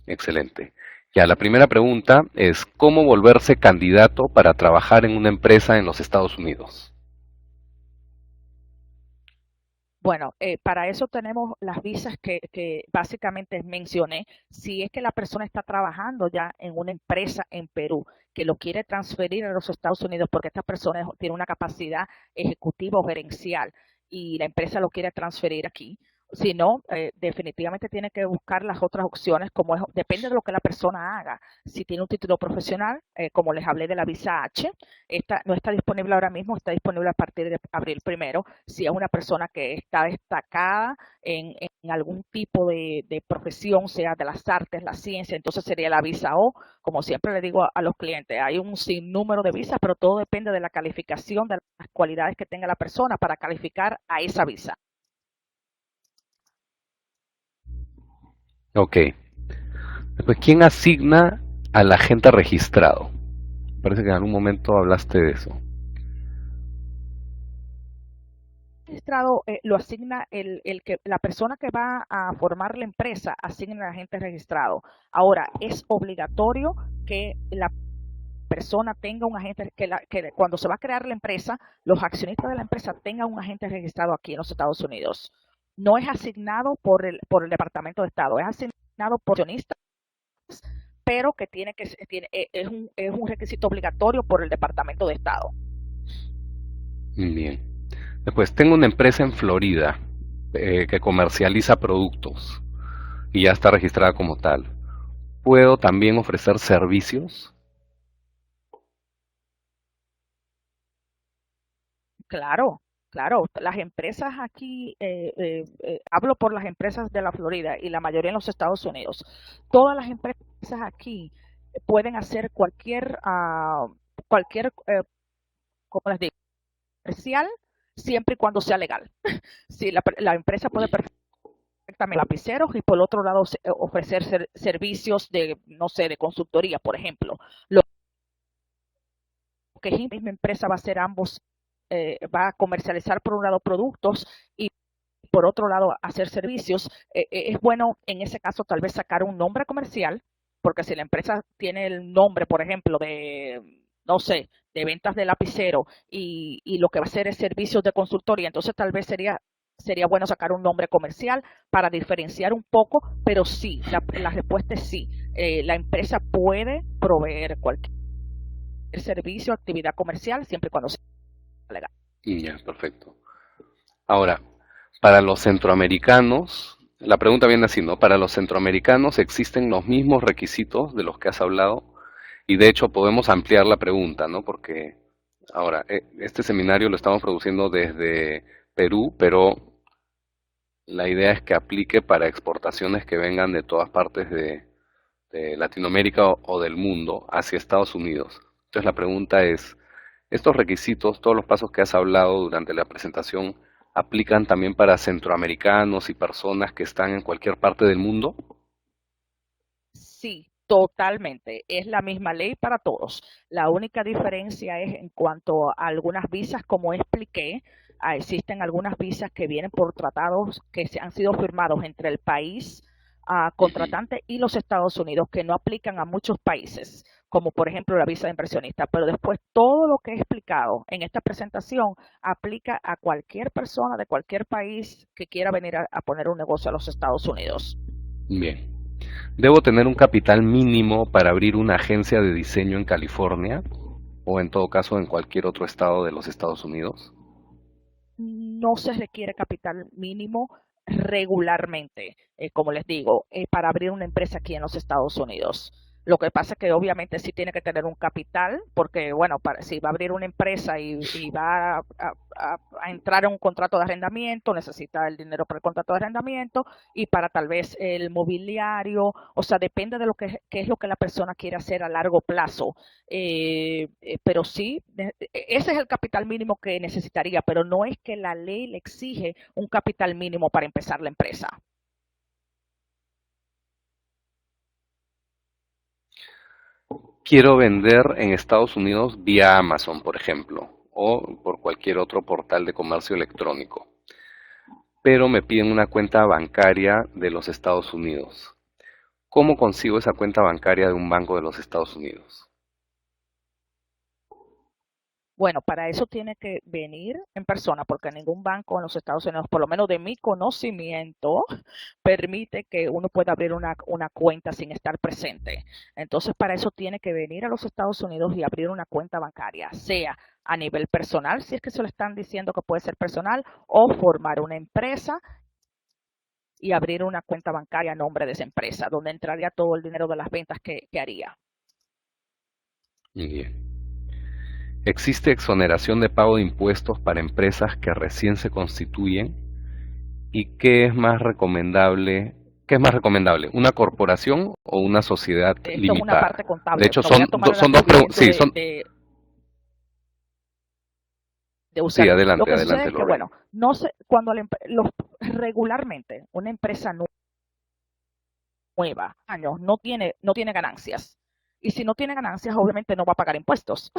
B: Excelente. Ya, la primera pregunta es, ¿cómo volverse candidato para trabajar en una empresa en los Estados Unidos?
A: Bueno, para eso tenemos las visas que básicamente mencioné. Si es que la persona está trabajando ya en una empresa en Perú que lo quiere transferir a los Estados Unidos porque esta persona tiene una capacidad ejecutiva o gerencial y la empresa lo quiere transferir aquí. Si no, definitivamente tiene que buscar las otras opciones, como depende de lo que la persona haga. Si tiene un título profesional, como les hablé de la visa H, esta no está disponible ahora mismo, está disponible a partir de abril primero. Si es una persona que está destacada en algún tipo de profesión, sea de las artes, la ciencia, entonces sería la visa O. Como siempre le digo a los clientes, hay un sinnúmero de visas, pero todo depende de la calificación, de las cualidades que tenga la persona para calificar a esa visa.
B: Ok. Después, ¿quién asigna al agente registrado? Parece que en algún momento hablaste de eso.
A: Registrado lo asigna la persona que va a formar la empresa, asigna al agente registrado. Ahora, es obligatorio que la persona tenga un agente, que cuando se va a crear la empresa, los accionistas de la empresa tengan un agente registrado aquí en los Estados Unidos. No es asignado por el Departamento de Estado, es asignado por accionistas, pero que es un requisito obligatorio por el Departamento de Estado.
B: Bien. Después, tengo una empresa en Florida que comercializa productos y ya está registrada como tal. ¿Puedo también ofrecer servicios?
A: Claro, claro. Las empresas aquí, hablo por las empresas de la Florida y la mayoría en los Estados Unidos. Todas las empresas aquí pueden hacer cualquier, ¿cómo les digo? Comercial, siempre y cuando sea legal. Si la empresa puede perfectamente lapiceros y por otro lado ofrecer servicios de, no sé, de consultoría, por ejemplo. Lo que la misma empresa va a hacer ambos, va a comercializar por un lado productos y por otro lado hacer servicios. Es bueno en ese caso tal vez sacar un nombre comercial, porque si la empresa tiene el nombre, por ejemplo, de, no sé, de ventas de lapicero y lo que va a hacer es servicios de consultoría, entonces tal vez sería bueno sacar un nombre comercial para diferenciar un poco, pero sí, la respuesta es sí. La empresa puede proveer cualquier servicio, actividad comercial, siempre y cuando sea legal.
B: Ya, perfecto. Ahora, para los centroamericanos, la pregunta viene así, ¿no? Para los centroamericanos existen los mismos requisitos de los que has hablado y de hecho podemos ampliar la pregunta, ¿no? Porque ahora, este seminario lo estamos produciendo desde Perú, pero la idea es que aplique para exportaciones que vengan de todas partes de Latinoamérica o del mundo hacia Estados Unidos. Entonces la pregunta es, ¿estos requisitos, todos los pasos que has hablado durante la presentación, aplican también para centroamericanos y personas que están en cualquier parte del mundo?
A: Sí, totalmente. Es la misma ley para todos. La única diferencia es en cuanto a algunas visas, como expliqué, existen algunas visas que vienen por tratados que se han sido firmados entre el país
B: Ujú.
A: contratante y los Estados Unidos, que no aplican a muchos países, como por ejemplo la visa de inversionista. Pero después todo lo que he explicado en esta presentación aplica a cualquier persona de cualquier país que quiera venir a poner un negocio a los Estados Unidos.
B: Bien. ¿Debo tener un capital mínimo para abrir una agencia de diseño en California o en todo caso en cualquier otro estado de los Estados Unidos?
A: No se requiere capital mínimo regularmente, como les digo, para abrir una empresa aquí en los Estados Unidos. Lo que pasa es que obviamente sí tiene que tener un capital, porque bueno, si va a abrir una empresa y va a entrar en un contrato de arrendamiento, necesita el dinero para el contrato de arrendamiento y para tal vez el mobiliario, o sea, depende de qué es lo que la persona quiere hacer a largo plazo. Pero sí, ese es el capital mínimo que necesitaría, pero no es que la ley le exige un capital mínimo para empezar la empresa.
B: quiero vender en Estados Unidos vía Amazon, por ejemplo, o por cualquier otro portal de comercio electrónico, pero me piden una cuenta bancaria de los Estados Unidos. ¿Cómo consigo esa cuenta bancaria de un banco de los Estados Unidos?
A: Bueno, para eso tiene que venir en persona, porque ningún banco en los Estados Unidos, por lo menos de mi conocimiento, permite que uno pueda abrir una cuenta sin estar presente. Entonces, para eso tiene que venir a los Estados Unidos y abrir una cuenta bancaria, sea a nivel personal, si es que se lo están diciendo que puede ser personal, o formar una empresa y abrir una cuenta bancaria a nombre de esa empresa, donde entraría todo el dinero de las ventas que haría.
B: Bien. ¿Existe exoneración de pago de impuestos para empresas que recién se constituyen? ¿Y qué es más recomendable? ¿Qué es más recomendable? ¿Una corporación o una sociedad
A: Esto es una
B: limitada?
A: parte
B: De
A: contable.
B: hecho,
A: No voy a tomar el
B: son dos preguntas.
A: atrevimiento
B: Sí, son.
A: de
B: Sí,
A: usarlo. Lo
B: adelante,
A: que sucede
B: adelante,
A: es que,
B: Lorraine.
A: bueno, no sé, cuando regularmente una empresa nueva, años, no tiene ganancias. Y si no tiene ganancias, obviamente no va a pagar impuestos.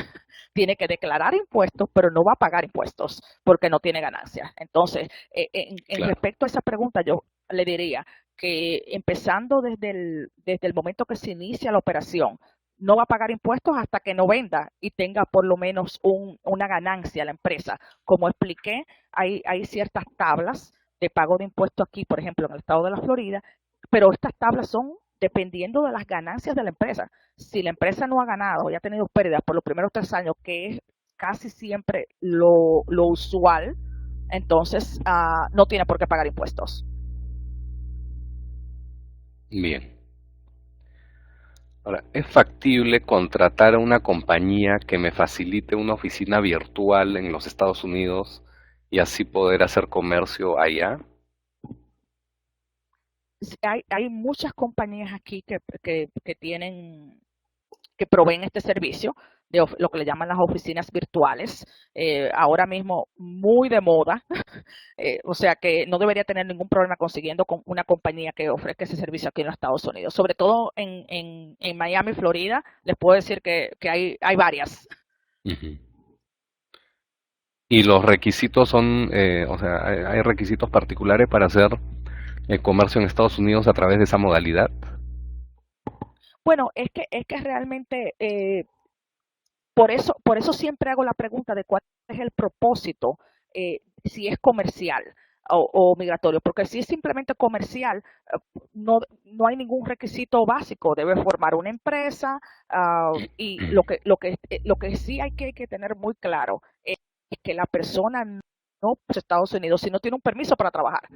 A: Tiene que declarar impuestos, pero no va a pagar impuestos porque no tiene ganancias. Entonces, en
B: Claro.
A: respecto a esa pregunta, yo le diría que empezando desde el momento que se inicia la operación, no va a pagar impuestos hasta que no venda y tenga por lo menos una ganancia la empresa. Como expliqué, hay ciertas tablas de pago de impuestos aquí, por ejemplo, en el estado de la Florida, pero estas tablas son dependiendo de las ganancias de la empresa. Si la empresa no ha ganado y ha tenido pérdidas por los primeros 3 años, que es casi siempre lo usual, entonces no tiene por qué pagar impuestos.
B: Bien. Ahora, ¿es factible contratar a una compañía que me facilite una oficina virtual en los Estados Unidos y así poder hacer comercio allá?
A: Hay muchas compañías aquí que tienen que proveen este servicio de lo que le llaman las oficinas virtuales, ahora mismo muy de moda, o sea que no debería tener ningún problema consiguiendo con una compañía que ofrezca ese servicio aquí en los Estados Unidos. Sobre todo en Miami, Florida, les puedo decir que hay varias.
B: Ujú. Y los requisitos son, o sea, hay requisitos particulares para hacer comercio en Estados Unidos a través de esa modalidad.
A: Bueno, es que realmente por eso siempre hago la pregunta de cuál es el propósito, si es comercial o migratorio, porque si es simplemente comercial, no hay ningún requisito básico, debe formar una empresa, y lo que sí hay que tener muy claro es que la persona no es Estados Unidos si no tiene un permiso para trabajar.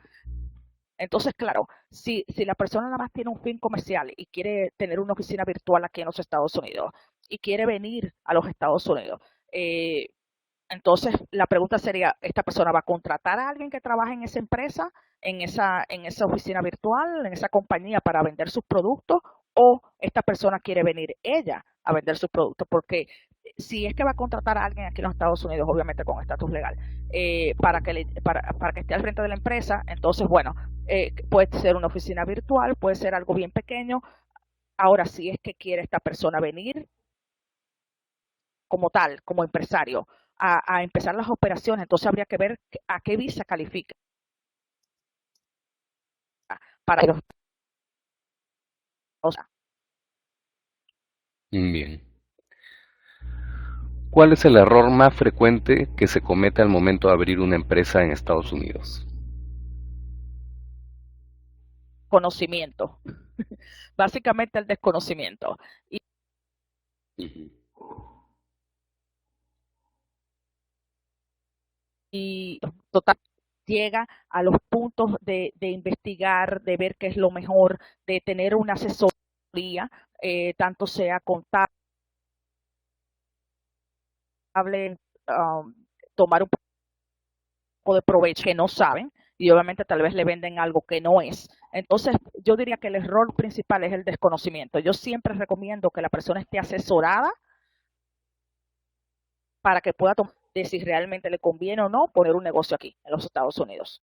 A: Entonces, claro, si la persona nada más tiene un fin comercial y quiere tener una oficina virtual aquí en los Estados Unidos y quiere venir a los Estados Unidos, eh, entonces la pregunta sería, ¿esta persona va a contratar a alguien que trabaje en esa empresa, en esa oficina virtual, en esa compañía para vender sus productos? ¿O esta persona quiere venir ella a vender sus productos? Porque si es que va a contratar a alguien aquí en los Estados Unidos, obviamente con estatus legal, para que esté al frente de la empresa, entonces, bueno, puede ser una oficina virtual, puede ser algo bien pequeño. Ahora, si es que quiere esta persona venir como tal, como empresario, a empezar las operaciones, entonces habría que ver a qué visa califica para los, o sea,
B: Bien. ¿Cuál es el error más frecuente que se comete al momento de abrir una empresa en Estados Unidos?
A: conocimiento. Básicamente el desconocimiento. Y,
B: Ujú.
A: y total, llega a los puntos de investigar, de ver qué es lo mejor, de tener una asesoría, tanto sea contable, um, tomar un poco de provecho que no saben y obviamente tal vez le venden algo que no es. Entonces, yo diría que el error principal es el desconocimiento. Yo siempre recomiendo que la persona esté asesorada para que pueda tomar de si realmente le conviene o no poner un negocio aquí en los Estados Unidos.